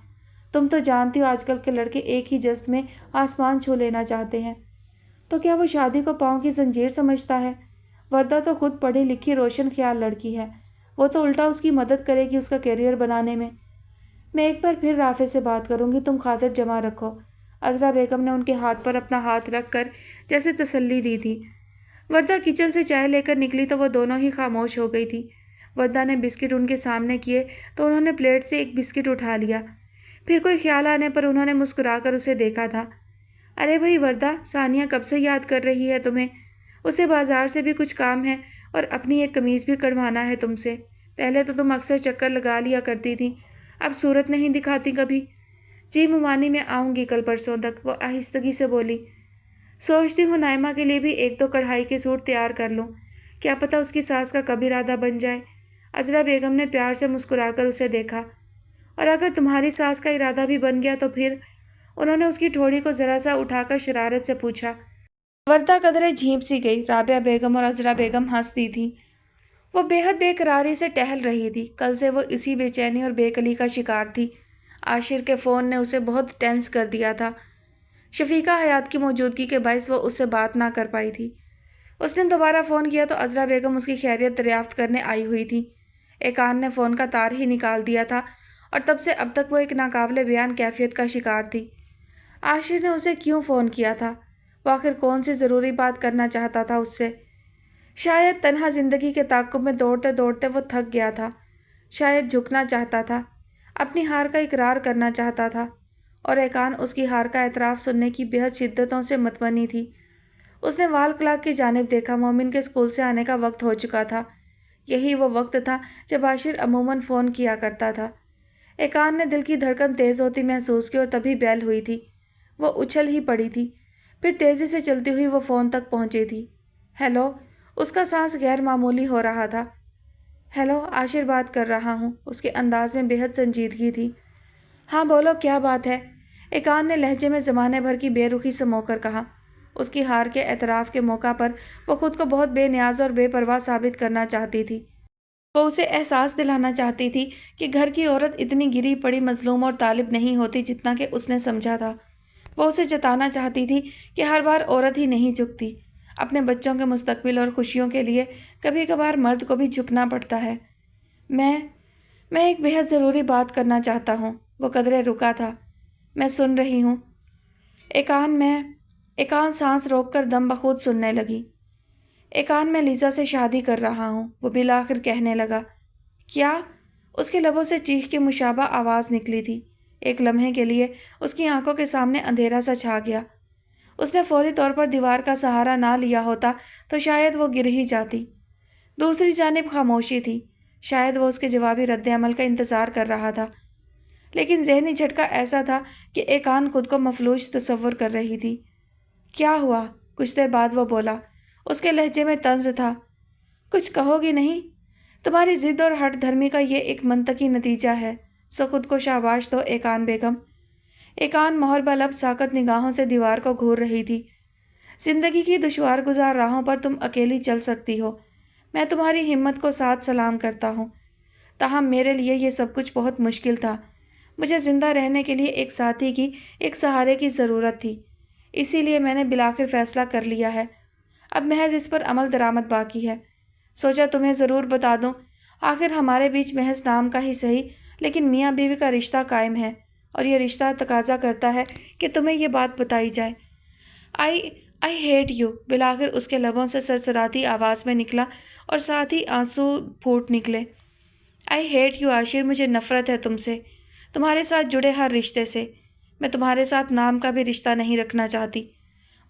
तुम तो जानती हो आजकल के लड़के एक ही जस्त में आसमान छू लेना चाहते हैं। तो क्या वो शादी को पाँव की जंजीर समझता है? वर्दा तो खुद पढ़ी लिखी रोशन ख्याल लड़की है। वो तो उल्टा उसकी मदद करेगी उसका कैरियर बनाने में। मैं एक बार फिर राफे से बात करूँगी, तुम खातिर जमा रखो। अजरा बेगम ने उनके हाथ पर अपना हाथ रख कर जैसे तसल्ली दी थी। वर्दा किचन से चाय लेकर निकली तो वो दोनों ही खामोश हो गई थी। वर्दा ने बिस्किट उनके सामने किए तो उन्होंने प्लेट से एक बिस्किट उठा लिया। फिर कोई ख्याल आने पर उन्होंने मुस्कुराकर उसे देखा था। अरे भाई वर्दा, सानिया कब से याद कर रही है तुम्हें? उसे बाजार से भी कुछ काम है और अपनी एक कमीज़ भी कढ़वाना है तुमसे। पहले तो तुम अक्सर चक्कर लगा लिया करती थी, अब सूरत नहीं दिखाती कभी। जी मुमानी, मैं आऊँगी कल परसों तक, वो आहिस्तगी से बोली। सोचती हूँ नाइमा के लिए भी 1-2 कढ़ाई के सूट तैयार कर लूँ, क्या पता उसकी सास का कभी इरादा बन जाए। अजरा बेगम ने प्यार से मुस्कुराकर उसे देखा। और अगर तुम्हारी सास का इरादा भी बन गया तो फिर? उन्होंने उसकी ठोड़ी को ज़रा सा उठाकर शरारत से पूछा। वर्दा कदरे झींप सी गई। राबिया बेगम और अजरा बेगम हंसती थीं। وہ بے حد بےقراری سے ٹہل رہی تھی۔ کل سے وہ اسی بے چینی اور بے قلی کا شکار تھی۔ عاشر کے فون نے اسے بہت ٹینس کر دیا تھا۔ شفیقہ حیات کی موجودگی کے باعث وہ اس سے بات نہ کر پائی تھی۔ اس نے دوبارہ فون کیا تو عذرا بیگم اس کی خیریت دریافت کرنے آئی ہوئی تھی۔ ایقان نے فون کا تار ہی نکال دیا تھا اور تب سے اب تک وہ ایک ناقابل بیان کیفیت کا شکار تھی۔ عاشر نے اسے کیوں فون کیا تھا؟ وہ آخر کون سی ضروری بات کرنا چاہتا تھا اس سے؟ شاید تنہا زندگی کے تعاقب میں دوڑتے دوڑتے وہ تھک گیا تھا۔ شاید جھکنا چاہتا تھا، اپنی ہار کا اقرار کرنا چاہتا تھا، اور ایقان اس کی ہار کا اعتراف سننے کی بے حد شدتوں سے متمنی تھی۔ اس نے وال کلاک کی جانب دیکھا۔ مومن کے اسکول سے آنے کا وقت ہو چکا تھا۔ یہی وہ وقت تھا جب عاشر عموماً فون کیا کرتا تھا۔ ایقان نے دل کی دھڑکن تیز ہوتی محسوس کی اور تبھی بیل ہوئی تھی۔ وہ اچھل ہی پڑی تھی، پھر تیزی سے چلتی ہوئی وہ فون تک پہنچی تھی۔ ہیلو، اس کا سانس غیر معمولی ہو رہا تھا۔ ہیلو، عاشر بات کر رہا ہوں۔ اس کے انداز میں بے حد سنجیدگی تھی۔ ہاں بولو، کیا بات ہے؟ ایقان نے لہجے میں زمانے بھر کی بے رخی سمو کر کہا۔ اس کی ہار کے اعتراف کے موقع پر وہ خود کو بہت بے نیاز اور بے پرواہ ثابت کرنا چاہتی تھی۔ وہ اسے احساس دلانا چاہتی تھی کہ گھر کی عورت اتنی گری پڑی مظلوم اور طالب نہیں ہوتی جتنا کہ اس نے سمجھا تھا۔ وہ اسے جتانا چاہتی تھی کہ ہر بار عورت ہی نہیں جھکتی۔ اپنے بچوں کے مستقبل اور خوشیوں کے لیے کبھی کبھار مرد کو بھی جھکنا پڑتا ہے۔ میں ایک بے حد ضروری بات کرنا چاہتا ہوں۔ وہ قدرے رکا تھا۔ میں سن رہی ہوں۔ ایقان سانس روک کر دم بخود سننے لگی۔ ایقان، میں لیزا سے شادی کر رہا ہوں، وہ بالآخر کہنے لگا۔ کیا؟ اس کے لبوں سے چیخ کے مشابہ آواز نکلی تھی۔ ایک لمحے کے لیے اس کی آنکھوں کے سامنے اندھیرا سا چھا گیا۔ اس نے فوری طور پر دیوار کا سہارا نہ لیا ہوتا تو شاید وہ گر ہی جاتی۔ دوسری جانب خاموشی تھی۔ شاید وہ اس کے جوابی رد عمل کا انتظار کر رہا تھا، لیکن ذہنی جھٹکا ایسا تھا کہ ایقان خود کو مفلوج تصور کر رہی تھی۔ کیا ہوا؟ کچھ دیر بعد وہ بولا۔ اس کے لہجے میں طنز تھا۔ کچھ کہو گی نہیں؟ تمہاری ضد اور ہٹ دھرمی کا یہ ایک منطقی نتیجہ ہے، سو خود کو شاباش دو ایقان بیگم۔ ایقان مہر بلب ساکت نگاہوں سے دیوار کو گھور رہی تھی۔ زندگی کی دشوار گزار راہوں پر تم اکیلی چل سکتی ہو، میں تمہاری ہمت کو ساتھ سلام کرتا ہوں، تاہم میرے لیے یہ سب کچھ بہت مشکل تھا۔ مجھے زندہ رہنے کے لیے ایک ساتھی کی، ایک سہارے کی ضرورت تھی، اسی لیے میں نے بالآخر فیصلہ کر لیا ہے۔ اب محض اس پر عمل درآمد باقی ہے۔ سوچا تمہیں ضرور بتا دوں، آخر ہمارے بیچ محض نام کا ہی صحیح لیکن میاں بیوی کا رشتہ قائم ہے، اور یہ رشتہ تقاضا کرتا ہے کہ تمہیں یہ بات بتائی جائے۔ آئی ہیٹ یو، بالآخر اس کے لبوں سے سرسراتی آواز میں نکلا اور ساتھ ہی آنسو پھوٹ نکلے۔ آئی ہیٹ یو عاشر، مجھے نفرت ہے تم سے، تمہارے ساتھ جڑے ہر رشتے سے۔ میں تمہارے ساتھ نام کا بھی رشتہ نہیں رکھنا چاہتی۔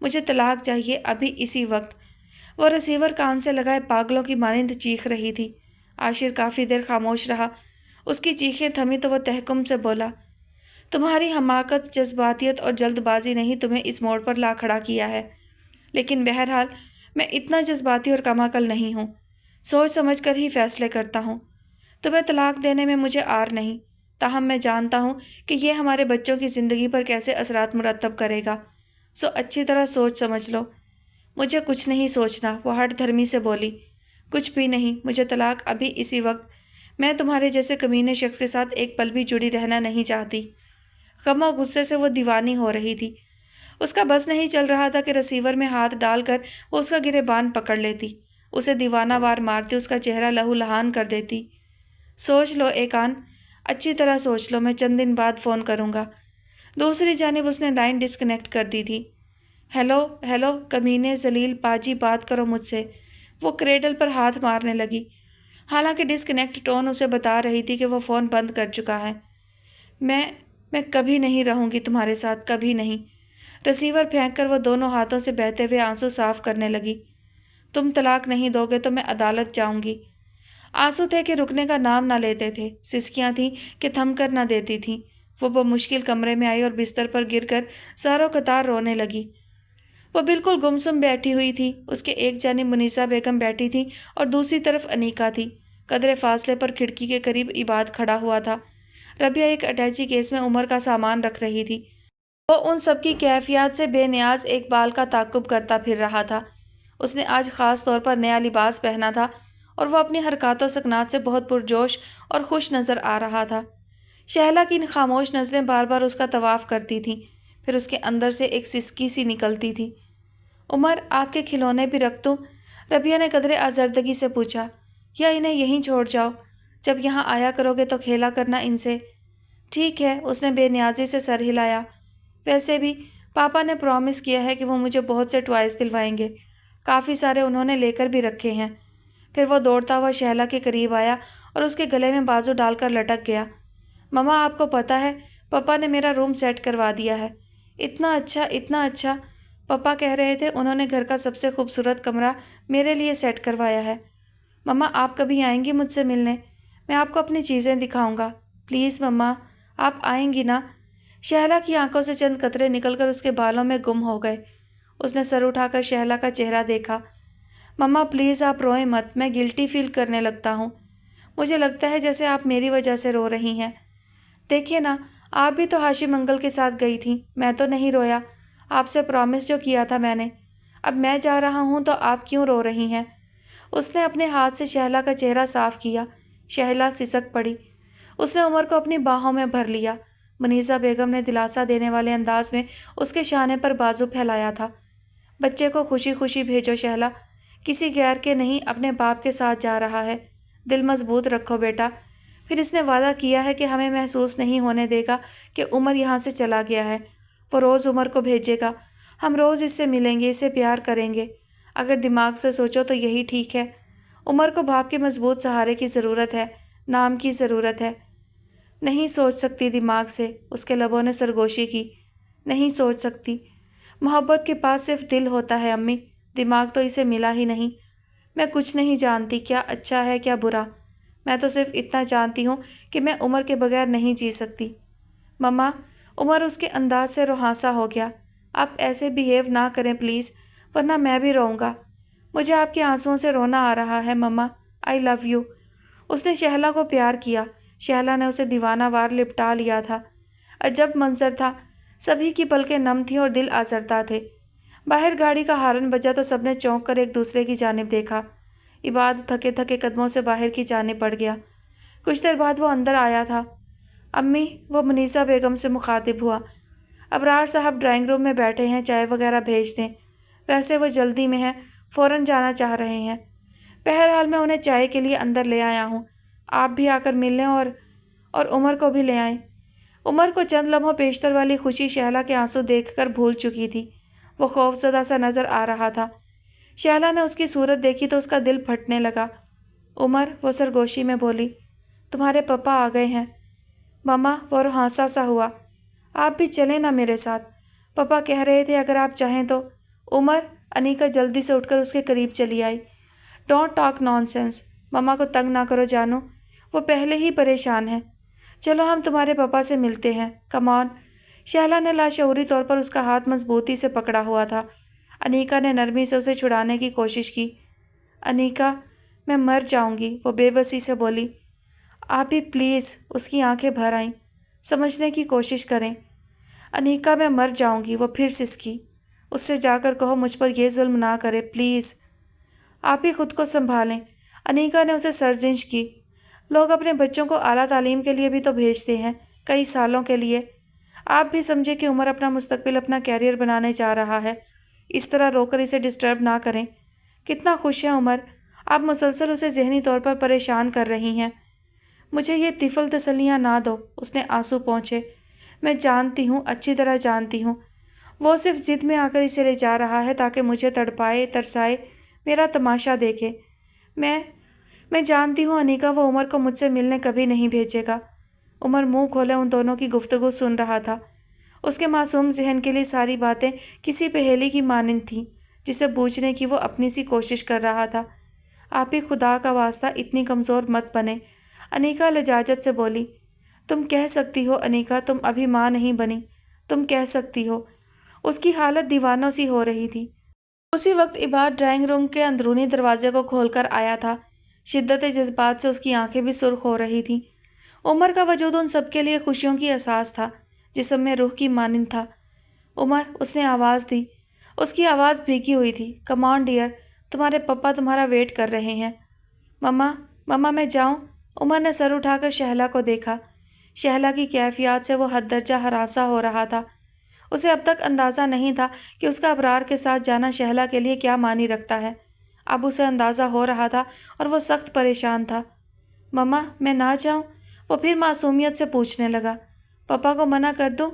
مجھے طلاق چاہیے، ابھی اسی وقت۔ وہ رسیور کان سے لگائے پاگلوں کی مانند چیخ رہی تھی۔ عاشر کافی دیر خاموش رہا۔ اس کی چیخیں تھمی تو وہ تحکم سے بولا، تمہاری حماقت، جذباتیت اور جلد بازی نے ہی تمہیں اس موڑ پر لا کھڑا کیا ہے، لیکن بہرحال میں اتنا جذباتی اور کم عقل نہیں ہوں، سوچ سمجھ کر ہی فیصلے کرتا ہوں۔ تمہیں طلاق دینے میں مجھے آر نہیں، تاہم میں جانتا ہوں کہ یہ ہمارے بچوں کی زندگی پر کیسے اثرات مرتب کرے گا، سو اچھی طرح سوچ سمجھ لو۔ مجھے کچھ نہیں سوچنا، وہ ہٹ دھرمی سے بولی۔ کچھ بھی نہیں، مجھے طلاق ابھی اسی وقت۔ میں تمہارے جیسے کمینے شخص کے ساتھ ایک پل بھی جڑی رہنا نہیں چاہتی۔ غم و غصے سے وہ دیوانی ہو رہی تھی۔ اس کا بس نہیں چل رہا تھا کہ رسیور میں ہاتھ ڈال کر وہ اس کا گریبان پکڑ لیتی، اسے دیوانہ وار مارتی، اس کا چہرہ لہو لہان کر دیتی۔ سوچ لو ایقان، اچھی طرح سوچ لو، میں چند دن بعد فون کروں گا۔ دوسری جانب اس نے لائن ڈسکنیکٹ کر دی تھی۔ ہیلو کمینے ذلیل پاجی، بات کرو مجھ سے۔ وہ کریڈل پر ہاتھ مارنے لگی، حالانکہ ڈسکنیکٹ ٹون اسے بتا رہی تھی کہ وہ فون بند کر چکا ہے۔ میں کبھی نہیں رہوں گی تمہارے ساتھ، کبھی نہیں۔ رسیور پھینک کر وہ دونوں ہاتھوں سے بہتے ہوئے آنسو صاف کرنے لگی۔ تم طلاق نہیں دو گے تو میں عدالت جاؤں گی۔ آنسو تھے کہ رکنے کا نام نہ لیتے تھے، سسکیاں تھیں کہ تھم کر نہ دیتی تھیں۔ وہ بمشکل کمرے میں آئی اور بستر پر گر کر زاروں قطار رونے لگی۔ وہ بالکل گمسم بیٹھی ہوئی تھی۔ اس کے ایک جانب منیسا بیگم بیٹھی تھی اور دوسری طرف انیکا تھی۔ قدرے فاصلے پر کھڑکی کے قریب عباد کھڑا ہوا تھا۔ ربیہ ایک اٹیچی کیس میں عمر کا سامان رکھ رہی تھی۔ وہ ان سب کی کیفیات سے بے نیاز ایک بال کا تعاقب کرتا پھر رہا تھا۔ اس نے آج خاص طور پر نیا لباس پہنا تھا اور وہ اپنی حرکات و سکنات سے بہت پرجوش اور خوش نظر آ رہا تھا۔ شہلا کی ان خاموش نظریں بار بار اس کا طواف کرتی تھیں، پھر اس کے اندر سے ایک سسکی سی نکلتی تھی۔ عمر، آپ کے کھلونے بھی رکھ دوں؟ ربیہ نے قدرے آزردگی سے پوچھا، یا انہیں یہیں چھوڑ جاؤ؟ جب یہاں آیا کرو گے تو کھیلا کرنا ان سے۔ ٹھیک ہے، اس نے بے نیازی سے سر ہلایا۔ ویسے بھی پاپا نے پرومس کیا ہے کہ وہ مجھے بہت سے ٹوائز دلوائیں گے، کافی سارے انہوں نے لے کر بھی رکھے ہیں۔ پھر وہ دوڑتا ہوا شہلا کے قریب آیا اور اس کے گلے میں بازو ڈال کر لٹک گیا۔ مما، آپ کو پتہ ہے پاپا نے میرا روم سیٹ کروا دیا ہے۔ اتنا اچھا، اتنا اچھا۔ پاپا کہہ رہے تھے انہوں نے گھر کا سب سے خوبصورت کمرہ میرے لیے سیٹ کروایا ہے۔ مما، آپ کبھی آئیں گی مجھ سے ملنے؟ میں آپ کو اپنی چیزیں دکھاؤں گا۔ پلیز مما، آپ آئیں گی نا؟ شہلا کی آنکھوں سے چند قطرے نکل کر اس کے بالوں میں گم ہو گئے۔ اس نے سر اٹھا کر شہلا کا چہرہ دیکھا۔ مما پلیز آپ روئیں مت، میں گلٹی فیل کرنے لگتا ہوں۔ مجھے لگتا ہے جیسے آپ میری وجہ سے رو رہی ہیں۔ دیکھیے نا، آپ بھی تو ہاشم انکل کے ساتھ گئی تھیں، میں تو نہیں رویا۔ آپ سے پرومس جو کیا تھا میں نے، اب میں جا رہا ہوں تو آپ کیوں رو رہی ہیں؟ اس نے اپنے ہاتھ سے شہلا کا چہرہ صاف کیا۔ شہلا سسک پڑی۔ اس نے عمر کو اپنی باہوں میں بھر لیا۔ منیزہ بیگم نے دلاسا دینے والے انداز میں اس کے شانے پر بازو پھیلایا تھا۔ بچے کو خوشی خوشی بھیجو شہلا، کسی غیر کے نہیں اپنے باپ کے ساتھ جا رہا ہے۔ دل مضبوط رکھو بیٹا۔ پھر اس نے وعدہ کیا ہے کہ ہمیں محسوس نہیں ہونے دے گا کہ عمر یہاں سے چلا گیا ہے۔ وہ روز عمر کو بھیجے گا، ہم روز اس سے ملیں گے، اسے پیار کریں گے۔ اگر دماغ سے سوچو تو یہی ٹھیک ہے۔ عمر کو باپ کے مضبوط سہارے کی ضرورت ہے، نام کی ضرورت ہے۔ نہیں سوچ سکتی دماغ سے، اس کے لبوں نے سرگوشی کی۔ نہیں سوچ سکتی۔ محبت کے پاس صرف دل ہوتا ہے امی، دماغ تو اسے ملا ہی نہیں۔ میں کچھ نہیں جانتی کیا اچھا ہے کیا برا، میں تو صرف اتنا جانتی ہوں کہ میں عمر کے بغیر نہیں جی سکتی۔ مما، عمر اس کے انداز سے روحانسا ہو گیا۔ آپ ایسے بیہیو نہ کریں پلیز، ورنہ میں بھی روؤں گا۔ مجھے آپ کے آنسوؤں سے رونا آ رہا ہے مما، آئی لو یو۔ اس نے شہلا کو پیار کیا۔ شہلا نے اسے دیوانہ وار لپٹا لیا تھا۔ عجب منظر تھا، سبھی کی پلکیں نم تھیں اور دل آزردہ تھے۔ باہر گاڑی کا ہارن بجا تو سب نے چونک کر ایک دوسرے کی جانب دیکھا۔ عباد تھکے تھکے قدموں سے باہر کی جانب بڑھ گیا۔ کچھ دیر بعد وہ اندر آیا تھا۔ امی، وہ منیزہ بیگم سے مخاطب ہوا، ابرار صاحب ڈرائنگ روم میں بیٹھے ہیں، چائے وغیرہ بھیج دیں۔ ویسے وہ جلدی میں ہیں، فوراً جانا چاہ رہے ہیں۔ بہرحال میں انہیں چائے کے لیے اندر لے آیا ہوں، آپ بھی آ کر مل لیں اور عمر کو بھی لے آئیں۔ عمر کو چند لمحوں پیشتر والی خوشی شہلا کے آنسو دیکھ کر بھول چکی تھی۔ وہ خوف زدہ سا نظر آ رہا تھا۔ شہلا نے اس کی صورت دیکھی تو اس کا دل پھٹنے لگا۔ عمر، وہ سرگوشی میں بولی، تمہارے پاپا آ گئے ہیں۔ مما، وہ روحانسا سا ہوا، آپ بھی چلیں نا میرے ساتھ، پاپا کہہ رہے تھے اگر آپ چاہیں تو۔ عمر، انیکا جلدی سے اٹھ کر اس کے قریب چلی آئی۔ ڈونٹ ٹاک نان سینس، مما کو تنگ نہ کرو جانو، وہ پہلے ہی پریشان ہیں۔ چلو ہم تمہارے پاپا سے ملتے ہیں، کم آن۔ شہلا نے لاشعوری طور پر اس کا ہاتھ مضبوطی سے پکڑا ہوا تھا۔ انیکا نے نرمی سے اسے چھڑانے کی کوشش کی۔ انیکا، میں مر جاؤں گی، وہ بے بسی سے بولی۔ آپ بھی پلیز، اس کی آنکھیں بھر آئیں، سمجھنے کی کوشش کریں۔ انیکا، میں مر جاؤں گی، وہ پھر سسکی۔ اس سے جا کر کہو مجھ پر یہ ظلم نہ کرے پلیز۔ آپ ہی خود کو سنبھالیں۔ انیکا نے اسے سرزنش کی۔ لوگ اپنے بچوں کو اعلیٰ تعلیم کے لیے بھی تو بھیجتے ہیں، کئی سالوں کے لیے۔ آپ بھی سمجھے کہ عمر اپنا مستقبل، اپنا کیریئر بنانے جا رہا ہے، اس طرح رو کر اسے ڈسٹرب نہ کریں۔ کتنا خوش ہے عمر، آپ مسلسل اسے ذہنی طور پر پریشان کر رہی ہیں۔ مجھے یہ طفل تسلیاں نہ دو، اس نے آنسو پونچھے۔ میں جانتی ہوں، اچھی طرح جانتی ہوں، وہ صرف ضد میں آ کر اسے لے جا رہا ہے تاکہ مجھے تڑپائے، ترسائے، میرا تماشا دیکھے۔ میں جانتی ہوں انیکا، وہ عمر کو مجھ سے ملنے کبھی نہیں بھیجے گا۔ عمر منہ کھولے ان دونوں کی گفتگو سن رہا تھا۔ اس کے معصوم ذہن کے لیے ساری باتیں کسی پہیلی کی مانند تھیں جسے بوجھنے کی وہ اپنی سی کوشش کر رہا تھا۔ آپ ہی خدا کا واسطہ اتنی کمزور مت بنے، انیکا لجاجت سے بولی۔ تم کہہ سکتی ہو انیکا، تم ابھی ماں نہیں بنی، تم کہہ سکتی ہو۔ اس کی حالت دیوانوں سی ہو رہی تھی۔ اسی وقت عباد ڈرائنگ روم کے اندرونی دروازے کو کھول کر آیا تھا۔ شدت جذبات سے اس کی آنکھیں بھی سرخ ہو رہی تھیں۔ عمر کا وجود ان سب کے لیے خوشیوں کی اساس تھا، جسم میں روح کی مانند تھا۔ عمر، اس نے آواز دی۔ اس کی آواز بھیگی ہوئی تھی۔ کم آن ڈیئر، تمہارے پپا تمہارا ویٹ کر رہے ہیں۔ मम्मा मम्मा मैं जाऊं? उमर ने सर उठाकर शहला को देखा। शहला की कैफियत से वो हद दर्जा हरासा हो रहा था। उसे अब तक अंदाज़ा नहीं था कि उसका अबरार के साथ जाना शहला के लिए क्या मानी रखता है। अब उसे अंदाज़ा हो रहा था और वो सख्त परेशान था। मम्मा मैं ना जाऊं? वो फिर मासूमियत से पूछने लगा। पापा को मना कर दूं?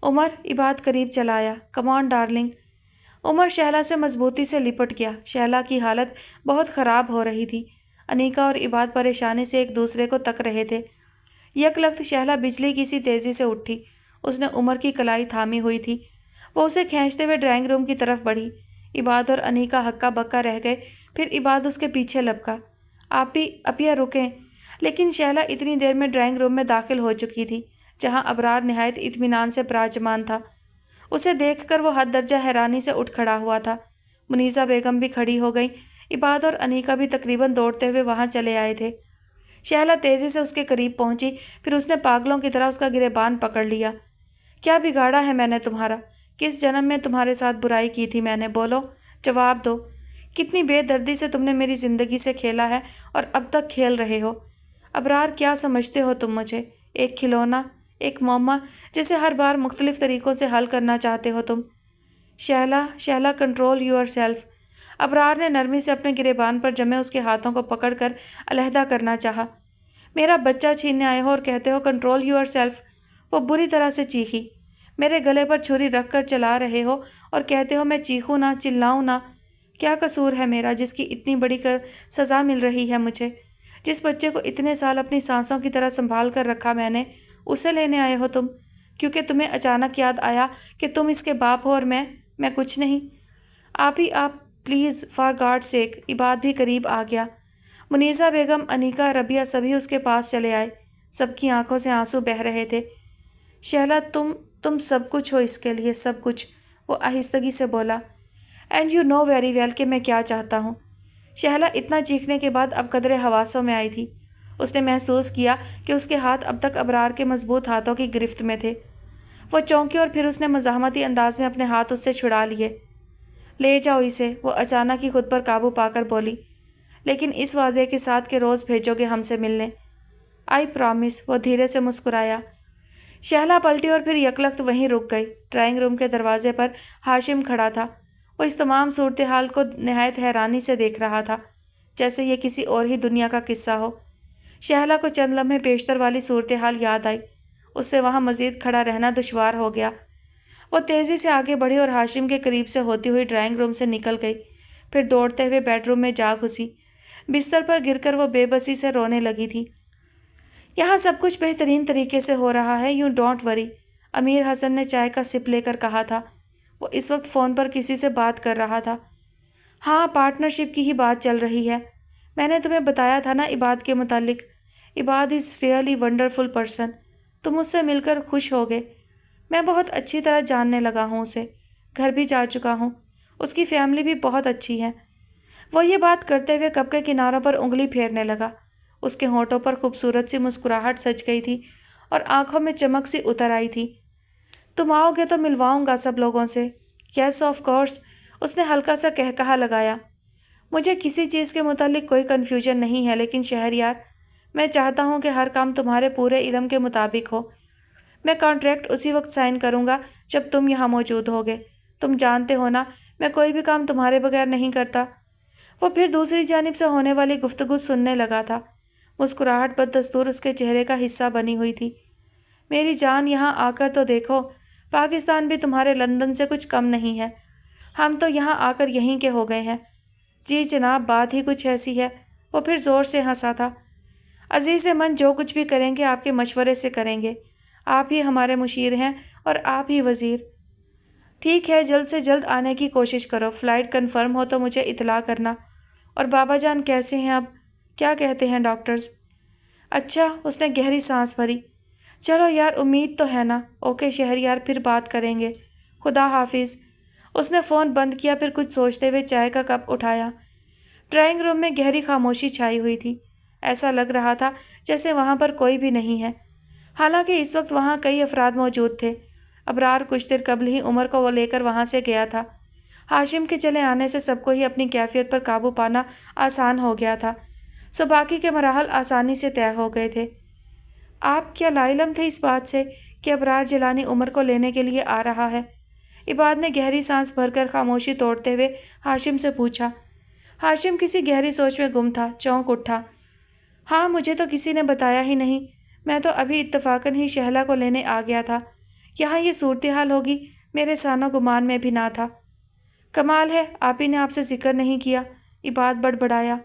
उमर इबाद करीब चला आया। Come on darling. Umar Shahla से मजबूती से लिपट गया। शहला की हालत बहुत ख़राब हो रही थी। अनीका और इबाद परेशानी से एक दूसरे को तक रहे थे। यकलख्त शहला बिजली की सी तेज़ी से उठी। उसने उमर की कलाई थामी हुई थी। वो उसे खींचते हुए ड्राइंग रूम की तरफ बढ़ी। इबाद और अनीका हक्का बक्का रह गए। फिर इबाद उसके पीछे लपका। आप भी अपिया रुकें। लेकिन शहला इतनी देर में ड्राइंग रूम में दाखिल हो चुकी थी, जहां अबरार निहायत इत्मीनान से विराजमान था। उसे देखकर वो हद दर्जा हैरानी से उठ खड़ा हुआ था। मुनीसा बेगम भी खड़ी हो गई। इबाद और अनीका भी तकरीबन दौड़ते हुए वहां चले आए थे। शहला तेज़ी से उसके करीब पहुंची। फिर उसने पागलों की तरह उसका गिरेबान पकड़ लिया। क्या बिगाड़ा है मैंने तुम्हारा? किस जन्म में तुम्हारे साथ बुराई की थी मैंने? बोलो, जवाब दो। कितनी बेदर्दी से तुमने मेरी ज़िंदगी से खेला है और अब तक खेल रहे हो। अबरार, क्या समझते हो तुम मुझे? एक खिलौना, एक मौमा जिसे हर बार मुख्तलिफ तरीक़ों से हल करना चाहते हो तुम। Shahla Shahla control yourself. Abrar ने नरमी से अपने गिरेबान पर जमे उसके हाथों को पकड़कर अलहदा करना चाहा। मेरा बच्चा छीनने आए हो और कहते हो कंट्रोल यूर सेल्फ। वो बुरी तरह से चीखी। मेरे गले पर छुरी रख कर चला रहे हो और कहते हो मैं चीखूँ ना, चिल्लाऊँ ना? क्या कसूर है मेरा जिसकी इतनी बड़ी सज़ा मिल रही है मुझे? जिस बच्चे को इतने साल अपनी सांसों की तरह संभाल कर रखा मैंने, उसे लेने आए हो तुम, क्योंकि तुम्हें अचानक याद आया कि तुम इसके बाप हो और मैं कुछ नहीं। आप प्लीज़, फॉर गॉड सेक। इबाद भी करीब आ गया। मुनीसा बेगम, अनीका, रबिया सभी उसके पास चले आए। सबकी आंखों से आंसू बह रहे थे। शहला, तुम सब कुछ हो इसके लिए, सब कुछ, वो आहिस्तगी से बोला। And you know very well कि मैं क्या चाहता हूँ। शहला इतना चीखने के बाद अब कदरे हवासों में आई थी। उसने महसूस किया कि उसके हाथ अब तक अबरार के मजबूत हाथों की गिरफ्त में थे। वो चौंकी और फिर उसने मज़ाहमती अंदाज में अपने हाथ उससे छुड़ा लिए। ले जाओ इसे, वो अचानक ही खुद पर काबू पाकर बोली, लेकिन इस वादे के साथ कि रोज़ भेजोगे हमसे मिलने। आई प्रॉमिस, वो धीरे से मुस्कुराया। शहला पलटी और फिर यकलख्त वहीं रुक गई। ड्राइंग रूम के दरवाजे पर हाशिम खड़ा था। वो इस तमाम सूरत हाल को नहायत हैरानी से देख रहा था, जैसे ये किसी और ही दुनिया का किस्सा हो। शहला को चंद लम्हे पेशतर वाली सूरत हाल याद आई। उससे वहाँ मज़ीद खड़ा रहना दुश्वार हो गया। वो तेज़ी से आगे बढ़ी और हाशिम के करीब से होती हुई ड्राइंग रूम से निकल गई। फिर दौड़ते हुए बेडरूम में जा घुसी। बिस्तर पर गिरकर वो बेबसी से रोने लगी थी। यहाँ सब कुछ बेहतरीन तरीके से हो रहा है, यू डोंट वरी, अमीर हसन ने चाय का सिप लेकर कहा था। वो इस वक्त फ़ोन पर किसी से बात कर रहा था। हाँ, पार्टनरशिप की ही बात चल रही है। मैंने तुम्हें बताया था ना इबाद के मुतालिक। इबाद इज़ रियली वंडरफुल पर्सन। तुम उससे मिलकर खुश होगे। मैं बहुत अच्छी तरह जानने लगा हूँ उसे। घर भी जा चुका हूँ। उसकी फैमिली भी बहुत अच्छी है। वो ये बात करते हुए कप के किनारों पर उंगली फेरने लगा। उसके होंठों पर खूबसूरत सी मुस्कुराहट सज गई थी और आंखों में चमक सी उतर आई थी। तुम आओगे तो मिलवाऊंगा सब लोगों से। यस ऑफ कोर्स, उसने हल्का सा कहकहा लगाया। मुझे किसी चीज़ के मुतालिक कोई कन्फ्यूजन नहीं है, लेकिन शहरयार, मैं चाहता हूँ कि हर काम तुम्हारे पूरे इल्म के मुताबिक हो। मैं कॉन्ट्रैक्ट उसी वक्त साइन करूँगा जब तुम यहाँ मौजूद होगे। तुम जानते हो ना, मैं कोई भी काम तुम्हारे बगैर नहीं करता। वो फिर दूसरी जानिब से होने वाली गुफ्तगू सुनने लगा था। मुस्कुराहट बदस्तूर उसके चेहरे का हिस्सा बनी हुई थी। मेरी जान, यहाँ आकर तो देखो, पाकिस्तान भी तुम्हारे लंदन से कुछ कम नहीं है। हम तो यहाँ आकर यहीं के हो गए हैं। जी जनाब, बात ही कुछ ऐसी है। वो फिर ज़ोर से हंसा था। अजीज़ मन, जो कुछ भी करेंगे आपके मशवरे से करेंगे। आप ही हमारे मुशीर हैं और आप ही वज़ीर। ठीक है, जल्द से जल्द आने की कोशिश करो। फ़्लाइट कन्फर्म हो तो मुझे इतला करना। और बाबा जान कैसे हैं अब? क्या कहते हैं डॉक्टर्स? अच्छा, उसने गहरी सांस भरी। चलो यार, उम्मीद तो है ना। ओके शहरयार, फिर बात करेंगे। खुदा हाफिज़। उसने फ़ोन बंद किया, फिर कुछ सोचते हुए चाय का कप उठाया। ड्राइंग रूम में गहरी खामोशी छाई हुई थी। ऐसा लग रहा था जैसे वहाँ पर कोई भी नहीं है। हालांकि इस वक्त वहाँ कई अफराद मौजूद थे। अबरार कुछ देर कबल ही उमर को वो लेकर वहाँ से गया था। हाशिम के चले आने से सबको ही अपनी कैफियत पर काबू पाना आसान हो गया था। सो बाकी के मराहल आसानी से तय हो गए थे। आप क्या लाइलम थे इस बात से कि अबरार जिलानी उमर को लेने के लिए आ रहा है? इबाद ने गहरी सांस भरकर खामोशी तोड़ते हुए हाशिम से पूछा। हाशिम किसी गहरी सोच में गुम था, चौंक उठा। हाँ, मुझे तो किसी ने बताया ही नहीं। मैं तो अभी इत्तफाकन ही शहला को लेने आ गया था। यहाँ ये सूरत हाल होगी मेरे सानो गुमान में भी ना था। कमाल है, आप ही ने आपसे जिक्र नहीं किया, इबाद बड़बड़ाया।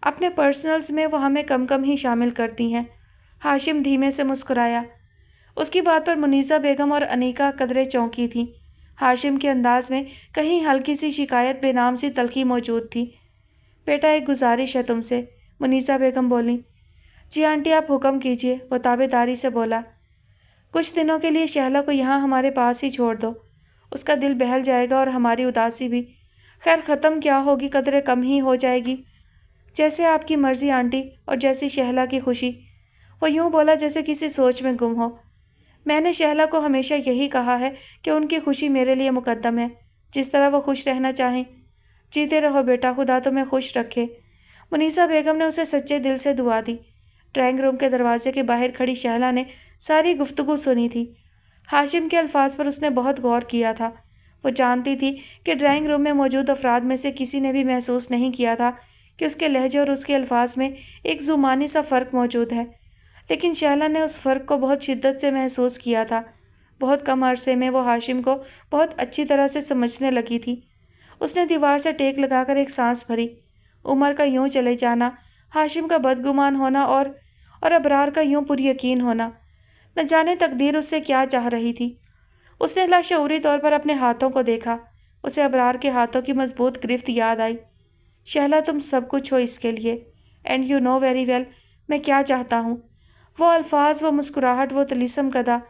अपने पर्सनल्स में वो हमें कम कम ही शामिल करती हैं। हाशिम धीमे से मुस्कुराया। उसकी बात पर मुनीसा बेगम और अनीका कदरे चौंकी थीं। हाशिम के अंदाज में कहीं हल्की सी शिकायत बेनाम सी तलखी मौजूद थी। बेटा, एक गुजारिश है तुमसे, मुनीसा बेगम बोली। जी आंटी, आप हुक्म कीजिए, वो ताबेदारी से बोला। कुछ दिनों के लिए शहला को यहाँ हमारे पास ही छोड़ दो। उसका दिल बहल जाएगा और हमारी उदासी भी। खैर, ख़त्म क्या होगी, कदरे कम ही हो जाएगी। जैसे आपकी मर्ज़ी आंटी, और जैसी शहला की खुशी। वो यूँ बोला जैसे किसी सोच में गुम हो। मैंने शहला को हमेशा यही कहा है कि उनकी खुशी मेरे लिए मुकद्दम है, जिस तरह वो खुश रहना चाहें। जीते रहो बेटा, खुदा तुम्हें खुश रखे। मुनीसा बेगम ने उसे सच्चे दिल से दुआ दी। ड्राइंग रूम के दरवाजे के बाहर खड़ी शहला ने सारी गुफ्तगू सुनी थी। हाशिम के अल्फाज पर उसने बहुत गौर किया था। वो जानती थी कि ड्राइंग रूम में मौजूद अफराद में से किसी ने भी महसूस नहीं किया था कि उसके लहजे और उसके अल्फाज में एक ज़ुबानी सा फ़र्क मौजूद है, लेकिन शहला ने उस फ़र्क को बहुत शिद्दत से महसूस किया था। बहुत कम अरसे में वो हाशिम को बहुत अच्छी तरह से समझने लगी थी। उसने दीवार से टेक लगाकर एक सांस भरी। उमर का यूं चले जाना, हाशिम का बदगुमान होना और अबरार का यूं पुरयकीन होना, न जाने तकदीर उससे क्या चाह रही थी। उसने लाशऊरी तौर पर अपने हाथों को देखा। उसे अबरार के हाथों की मजबूत गिरफ्त याद आई। शहला, तुम सब कुछ हो इसके लिए, and you know very well मैं क्या चाहता हूँ। वो अल्फाज, वो मुस्कुराहट, वो तलीसम कदा।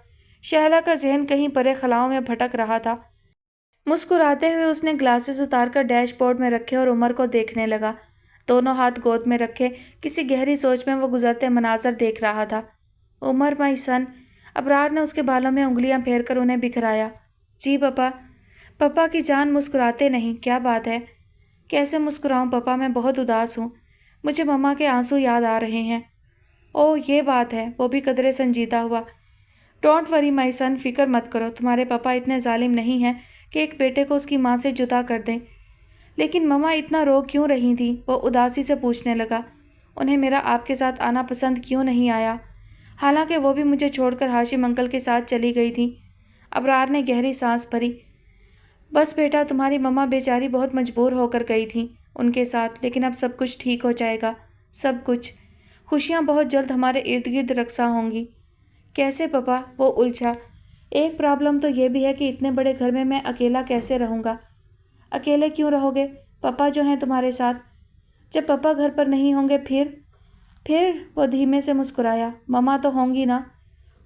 शहला का जहन कहीं परे खलाओं में भटक रहा था। मुस्कुराते हुए उसने ग्लासेस उतारकर डैशबोर्ड में रखे और उमर को देखने लगा। दोनों हाथ गोद में रखे किसी गहरी सोच में वो गुजरते मनाजर देख रहा था। उमर, माई सन। अबरार ने उसके बालों में उंगलियां फेरकर उन्हें बिखराया। जी पापा। पापा की जान, मुस्कुराते नहीं, क्या बात है? कैसे मुस्कुराऊं पापा, मैं बहुत उदास हूँ। मुझे मम्मा के आंसू याद आ रहे हैं। ओह, ये बात है, वो भी कदरे संजीदा हुआ। डोंट वरी माई सन, फिक्र मत करो, तुम्हारे पापा इतने जालिम नहीं हैं कि एक बेटे को उसकी माँ से जुदा कर दें। लेकिन मम्मा इतना रो क्यों रही थी? वो उदासी से पूछने लगा। उन्हें मेरा आपके साथ आना पसंद क्यों नहीं आया? हालांकि वो भी मुझे छोड़कर हाशिम अंकल के साथ चली गई थी। अबरार ने गहरी सांस भरी। बस बेटा, तुम्हारी मम्मा बेचारी बहुत मजबूर होकर गई थी उनके साथ, लेकिन अब सब कुछ ठीक हो जाएगा, सब कुछ। खुशियाँ बहुत जल्द हमारे इर्द गिर्द रक्सा होंगी। कैसे पापा? वो उलझा। एक प्रॉब्लम तो ये भी है कि इतने बड़े घर में मैं अकेला कैसे रहूँगा? अकेले क्यों रहोगे? पापा जो हैं तुम्हारे साथ। जब पापा घर पर नहीं होंगे फिर वो धीमे से मुस्कुराया। मम्मा तो होंगी ना?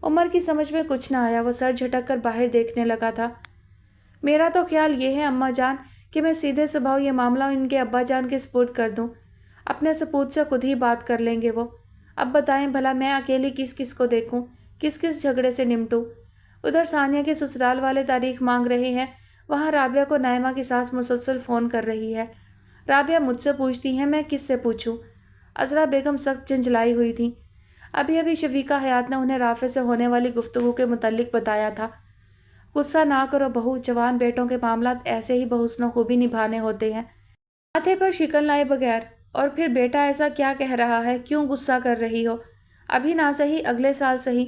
उमर की समझ में कुछ ना आया। वो सर झटक कर बाहर देखने लगा था। मेरा तो ख्याल ये है अम्मा जान कि मैं सीधे स्वभाव ये मामला इनके अब्बा जान के सुपुर्द कर दूं। अपने सपूत से खुद ही बात कर लेंगे वो। अब बताएं भला, मैं अकेली किस किस को देखूं, किस किस झगड़े से निपटूं? उधर सानिया के ससुराल वाले तारीख मांग रहे हैं, वहाँ राबिया को नायमा की सास मुसलसल फ़ोन कर रही है। राबिया मुझसे पूछती हैं, मैं किस से पूछूं? अजरा बेगम सख्त झंझलाई हुई थी। अभी अभी शफीका हयात ने उन्हें राफे से होने वाली गुफ्तगू के मुतल्लिक बताया था। गुस्सा ना करो बहू, जवान बेटों के मामलात ऐसे ही बहुस्नो खूबी निभाने होते हैं, माथे पर शिकन लाए बगैर। और फिर बेटा ऐसा क्या कह रहा है, क्यों गुस्सा कर रही हो? अभी ना सही, अगले साल सही।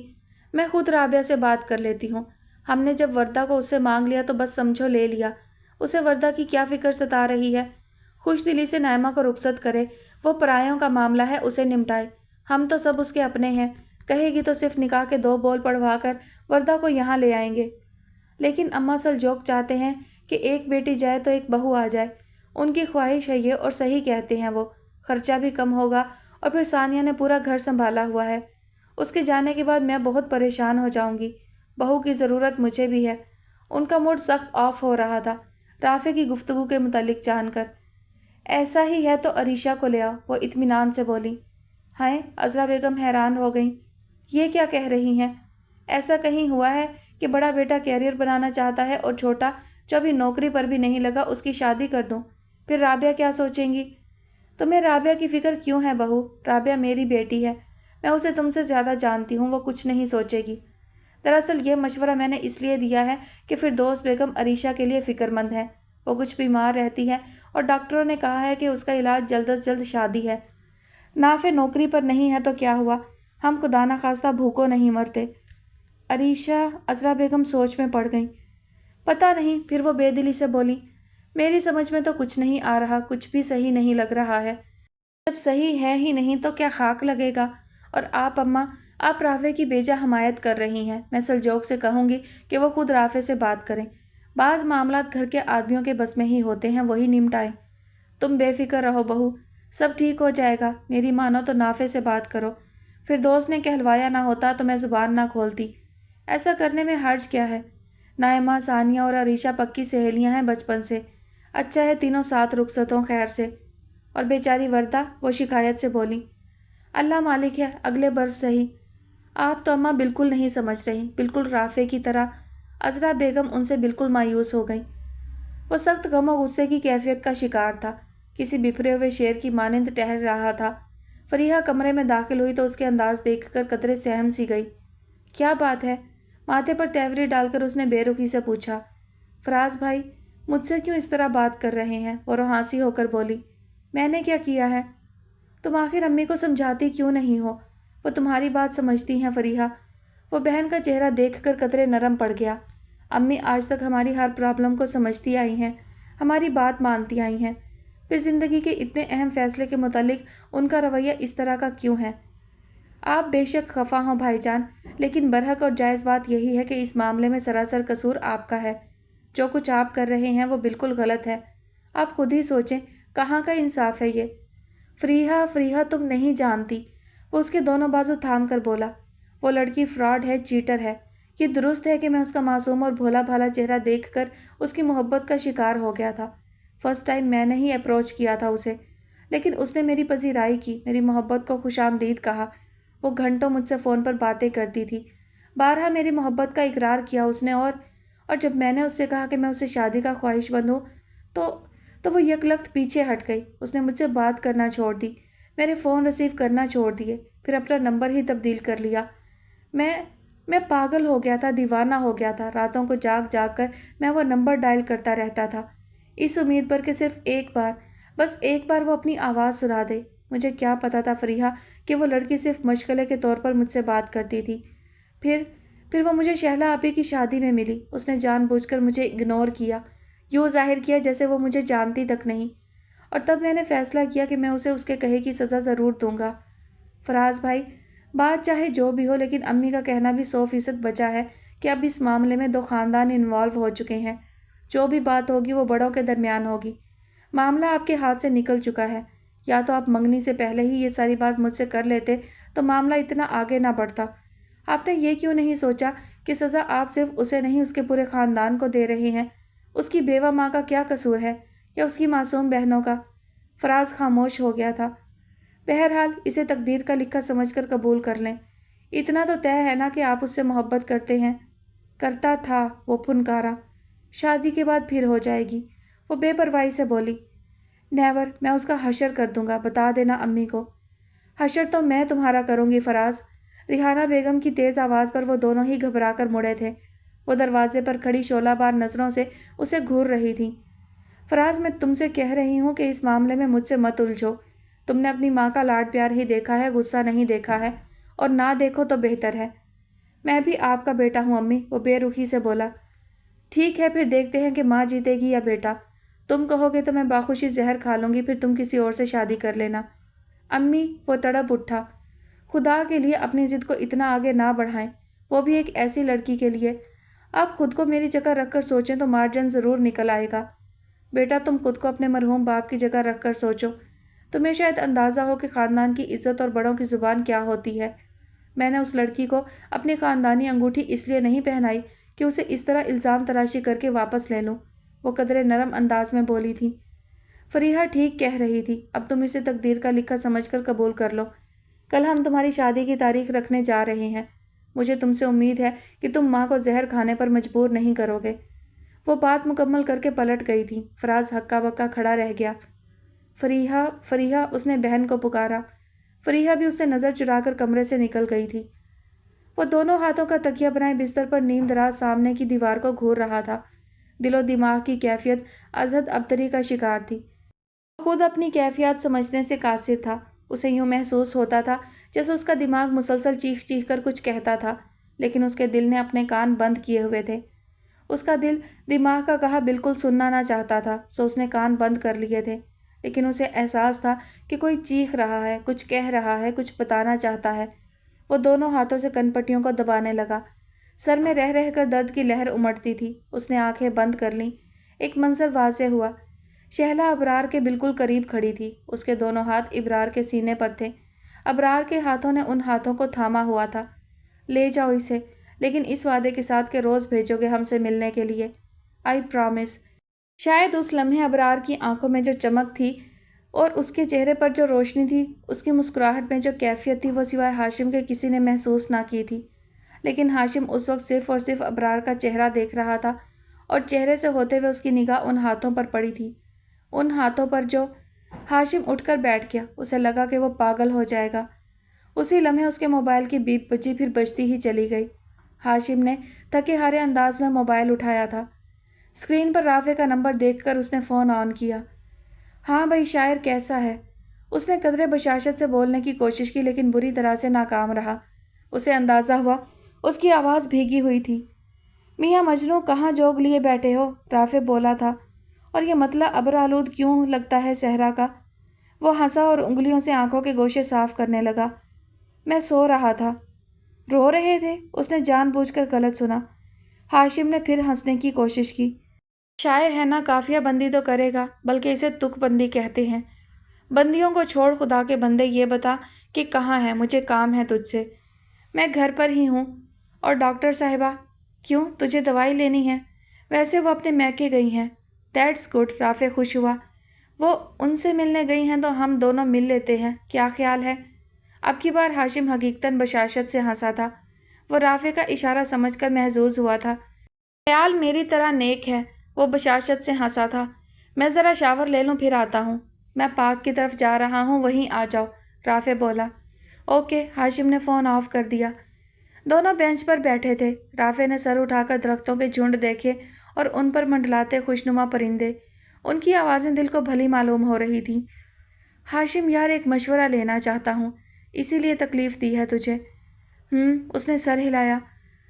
मैं खुद राबिया से बात कर लेती हूँ। हमने जब वर्दा को उससे मांग लिया तो बस समझो ले लिया। उसे वर्दा की क्या फिक्र सता रही है? खुश दिली से नायमा को रुखसत करे, वो परायों का मामला है, उसे निपटाए। हम तो सब उसके अपने हैं। कहेगी तो सिर्फ निकाह के 2 बोल पढ़वा कर वर्दा को यहाँ ले आएंगे। लेकिन अम्मा सलजोक चाहते हैं कि एक बेटी जाए तो एक बहू आ जाए। उनकी ख्वाहिश है ये, और सही कहते हैं वो। खर्चा भी कम होगा, और फिर सानिया ने पूरा घर संभाला हुआ है। उसके जाने के बाद मैं बहुत परेशान हो जाऊंगी। बहू की ज़रूरत मुझे भी है। उनका मूड सख्त ऑफ हो रहा था राफे की गुफ्तगू के मुतालिक जानकर। ऐसा ही है तो अरीशा को ले आओ, वो इत्मीनान से बोली। हाय, अजरा बेगम हैरान हो गई। ये क्या कह रही हैं? ऐसा कहीं हुआ है कि बड़ा बेटा कैरियर बनाना चाहता है और छोटा, जो अभी नौकरी पर भी नहीं लगा, उसकी शादी कर दूं? फिर राबिया क्या सोचेंगी? तुम्हें राबिया की फ़िक्र क्यों है बहू? राबिया मेरी बेटी है, मैं उसे तुमसे ज़्यादा जानती हूँ, वो कुछ नहीं सोचेगी। दरअसल ये मशवरा मैंने इसलिए दिया है कि फिरदौस बेगम अरीशा के लिए फ़िक्रमंद है। वो कुछ बीमार रहती है और डॉक्टरों ने कहा है कि उसका इलाज जल्द से जल्द शादी है। नाफे नौकरी पर नहीं है तो क्या हुआ, हम खुदा न खास्ता भूखों नहीं मरते। अरीशा अज़रा बेगम सोच में पड़ गई। पता नहीं, फिर वो बेदिली से बोली, मेरी समझ में तो कुछ नहीं आ रहा, कुछ भी सही नहीं लग रहा है। जब सही है ही नहीं तो क्या खाक लगेगा। और आप अम्मा, आप राफे की बेजा हमायत कर रही हैं। मैं सलजोक से कहूँगी कि वो खुद राफे से बात करें। बाज़ मामलात घर के आदमियों के बस में ही होते हैं, वही निमटाएं। तुम बेफिक्र रहो बहू, सब ठीक हो जाएगा। मेरी मानो तो नाफे से बात करो। फिरदौस ने कहलवाया ना होता तो मैं ज़ुबान ना खोलती। ऐसा करने में हर्ज क्या है? नायमा, सानिया और अरीशा पक्की सहेलियां हैं बचपन से। अच्छा है तीनों साथ रुखसतों खैर से। और बेचारी वर्दा, वो शिकायत से बोली, अल्लाह मालिक है, अगले बरस सही। आप तो अम्मा बिल्कुल नहीं समझ रही, बिल्कुल राफे की तरह। अज़रा बेगम उनसे बिल्कुल मायूस हो गई। वो सख्त गम और गुस्से की कैफियत का शिकार था, किसी बिखरे हुए शेर की मानिंद टहल रहा था। फरीहा कमरे में दाखिल हुई तो उसके अंदाज देखकर कतरे सहम सी गई। क्या बात है? माथे पर तैवरी डालकर उसने बेरुखी से पूछा। फराज भाई, मुझसे क्यों इस तरह बात कर रहे हैं? वो रोहासी होकर बोली, मैंने क्या किया है? तुम आखिर अम्मी को समझाती क्यों नहीं हो? वो तुम्हारी बात समझती हैं फरीहा। वो बहन का चेहरा देखकर कतरे नरम पड़ गया। अम्मी आज तक हमारी हर प्रॉब्लम को समझती आई हैं, हमारी बात मानती आई हैं, फिर ज़िंदगी के इतने अहम फैसले के मुतालिक उनका रवैया इस तरह का क्यों है? आप बेशक खफा हों भाईजान, लेकिन बरहक और जायज़ बात यही है कि इस मामले में सरासर कसूर आपका है। जो कुछ आप कर रहे हैं वो बिल्कुल गलत है। आप खुद ही सोचें, कहाँ का इंसाफ है ये? फरीहा, फरीहा, तुम नहीं जानती। वो उसके दोनों बाजू थाम कर बोला, वो लड़की फ्रॉड है, चीटर है। ये दुरुस्त है कि मैं उसका मासूम और भोला भाला चेहरा देखकर उसकी मोहब्बत का शिकार हो गया था। फर्स्ट टाइम मैंने ही अप्रोच किया था उसे, लेकिन उसने मेरी पजीराई की, मेरी मोहब्बत को खुशामदीद कहा। वो घंटों मुझसे फ़ोन पर बातें करती थी। बारहा मेरी मोहब्बत का इकरार किया उसने। और जब मैंने उससे कहा कि मैं उससे शादी का ख्वाहिशमंद हूँ तो वो यकलख्त पीछे हट गई। उसने मुझसे बात करना छोड़ दी, मेरे फ़ोन रिसीव करना छोड़ दिए, फिर अपना नंबर ही तब्दील कर लिया। मैं पागल हो गया था, दीवाना हो गया था। रातों को जाग जाग कर मैं वो नंबर डायल करता रहता था, इस उम्मीद पर कि सिर्फ एक बार, बस एक बार वो अपनी आवाज़ सुना दे। मुझे क्या पता था फरीहा कि वो लड़की सिर्फ मशगले के तौर पर मुझसे बात करती थी। फिर वो मुझे शहला आपी की शादी में मिली। उसने जानबूझकर मुझे इग्नोर किया, यूँ जाहिर किया जैसे वो मुझे जानती तक नहीं। और तब मैंने फ़ैसला किया कि मैं उसे उसके कहे की सज़ा ज़रूर दूंगा। फराज भाई, बात चाहे जो भी हो, लेकिन अम्मी का कहना भी 100% बचा है कि अब इस मामले में दो ख़ानदान इन्वॉल्व हो चुके हैं। जो भी बात होगी वो बड़ों के दरमियान होगी। मामला आपके हाथ से निकल चुका है। या तो आप मंगनी से पहले ही ये सारी बात मुझसे कर लेते तो मामला इतना आगे ना बढ़ता। आपने ये क्यों नहीं सोचा कि सज़ा आप सिर्फ उसे नहीं, उसके पूरे ख़ानदान को दे रहे हैं? उसकी बेवा माँ का क्या कसूर है, या उसकी मासूम बहनों का? फराज खामोश हो गया था। बहरहाल इसे तकदीर का लिखा समझकर कबूल कर लें। इतना तो तय है ना कि आप उससे मोहब्बत करते हैं। करता था, वो फुनकारा। शादी के बाद फिर हो जाएगी। वो बेपरवाही से बोली, नेवर, मैं उसका हशर कर दूंगा, बता देना अम्मी को। हशर तो मैं तुम्हारा करूंगी फराज। रिहाना बेगम की तेज़ आवाज़ पर वो दोनों ही घबरा कर मुड़े थे। वो दरवाजे पर खड़ी शोलाबार नज़रों से उसे घूर रही थी। फराज, मैं तुमसे कह रही हूँ कि इस मामले में मुझसे मत उलझो। तुमने अपनी माँ का लाड प्यार ही देखा है, गुस्सा नहीं देखा है, और ना देखो तो बेहतर है। मैं भी आपका बेटा हूँ अम्मी, वो बेरुखी से बोला। ठीक है, फिर देखते हैं कि माँ जीतेगी या बेटा। तुम कहोगे तो मैं बाखुशी जहर खा लूँगी, फिर तुम किसी और से शादी कर लेना। अम्मी, वो तड़प उठा। खुदा के लिए अपनी ज़िद को इतना आगे ना बढ़ाएं, वो भी एक ऐसी लड़की के लिए। आप खुद को मेरी जगह रख कर सोचें तो मार्जिन ज़रूर निकल आएगा। बेटा, तुम खुद को अपने मरहूम बाप की जगह रख कर सोचो। तुम्हें शायद अंदाज़ा हो कि ख़ानदान की इज़्ज़त और बड़ों की ज़ुबान क्या होती है। मैंने उस लड़की को अपनी ख़ानदानी अंगूठी इसलिए नहीं पहनाई कि उसे इस तरह इल्ज़ाम तराशी करके वापस ले लूँ। वो कदरे नरम अंदाज में बोली थी। फरीहा ठीक कह रही थी। अब तुम इसे तकदीर का लिखा समझकर कबूल कर लो। कल हम तुम्हारी शादी की तारीख रखने जा रहे हैं। मुझे तुमसे उम्मीद है कि तुम माँ को जहर खाने पर मजबूर नहीं करोगे। वो बात मुकम्मल करके पलट गई थी। फराज हक्का बक्का खड़ा रह गया। फरीहा फरीहा, उसने बहन को पुकारा। फरीहा भी उससे नज़र चुराकर कमरे से निकल गई थी। वो दोनों हाथों का तकिया बनाए बिस्तर पर नींद रात सामने की दीवार को घूर रहा था। दिलो दिमाग की कैफियत अजहद अबतरी का शिकार थी। खुद अपनी कैफियत समझने से कासिर था। उसे यूँ महसूस होता था जैसे उसका दिमाग मुसलसल चीख चीख कर कुछ कहता था, लेकिन उसके दिल ने अपने कान बंद किए हुए थे। उसका दिल दिमाग का कहा बिल्कुल सुनना ना चाहता था, सो उसने कान बंद कर लिए थे। लेकिन उसे एहसास था कि कोई चीख रहा है, कुछ कह रहा है, कुछ बताना चाहता है। वो दोनों हाथों से कनपट्टियों को दबाने लगा। सर में रह रह कर दर्द की लहर उमड़ती थी। उसने आंखें बंद कर लीं। एक मंजर वाज़ेह हुआ। शहला अबरार के बिल्कुल करीब खड़ी थी। उसके दोनों हाथ इब्रार के सीने पर थे। अबरार के हाथों ने उन हाथों को थामा हुआ था। ले जाओ इसे, लेकिन इस वादे के साथ कि रोज़ भेजोगे हमसे मिलने के लिए। I promise. शायद उस लम्हे अबरार की आंखों में जो चमक थी और उसके चेहरे पर जो रोशनी थी, उसकी मुस्कुराहट में जो कैफियत थी, वो सिवाय हाशिम के किसी ने महसूस ना की थी। लेकिन हाशिम उस वक्त सिर्फ़ और सिर्फ अबरार का चेहरा देख रहा था और चेहरे से होते हुए उसकी निगाह उन हाथों पर पड़ी थी, उन हाथों पर जो। हाशिम उठकर बैठ गया। उसे लगा कि वो पागल हो जाएगा। उसी लम्हे उसके मोबाइल की बीप बजी, फिर बजती ही चली गई। हाशिम ने थके हारे अंदाज में मोबाइल उठाया था। स्क्रीन पर राफे का नंबर देखकर उसने फ़ोन ऑन किया। हाँ भाई शायर, कैसा है? उसने कदरे बशाशत से बोलने की कोशिश की, लेकिन बुरी तरह से नाकाम रहा। उसे अंदाज़ा हुआ उसकी आवाज़ भीगी हुई थी। मियाँ मजनू, कहाँ जोग लिए बैठे हो? राफे बोला था। और ये मतलब अब्र आलूद क्यों लगता है सहरा का? वो हंसा और उंगलियों से आंखों के गोशे साफ करने लगा। मैं सो रहा था। रो रहे थे? उसने जानबूझकर गलत सुना। हाशिम ने फिर हंसने की कोशिश की। शायर है ना, काफिया बंदी तो करेगा, बल्कि इसे तुक बंदी कहते हैं। बंदियों को छोड़, खुदा के बंदे ये बता कि कहाँ है, मुझे काम है तुझसे। मैं घर पर ही हूँ। और डॉक्टर साहिबा? क्यों, तुझे दवाई लेनी है? वैसे वो अपने मैके गई हैं। That's good. राफे खुश हुआ। वो उनसे मिलने गई हैं तो हम दोनों मिल लेते हैं, क्या ख्याल है? अब की बार हाशिम हकीकतन बशाशत से हंसा था। वो राफे का इशारा समझकर महजूज हुआ था। ख्याल मेरी तरह नेक है। वो बशाशत से हंसा था। मैं ज़रा शावर ले लूँ, फिर आता हूँ। मैं पार्क की तरफ जा रहा हूँ, वहीं आ जाओ, राफे बोला। ओके। हाशिम ने फ़ोन ऑफ कर दिया। दोनों बेंच पर बैठे थे। राफे ने सर उठाकर दरख्तों के झुंड देखे और उन पर मंडलाते खुशनुमा परिंदे। उनकी आवाज़ें दिल को भली मालूम हो रही थीं। हाशिम यार, एक मशवरा लेना चाहता हूँ, इसीलिए तकलीफ़ दी है तुझे। उसने सर हिलाया।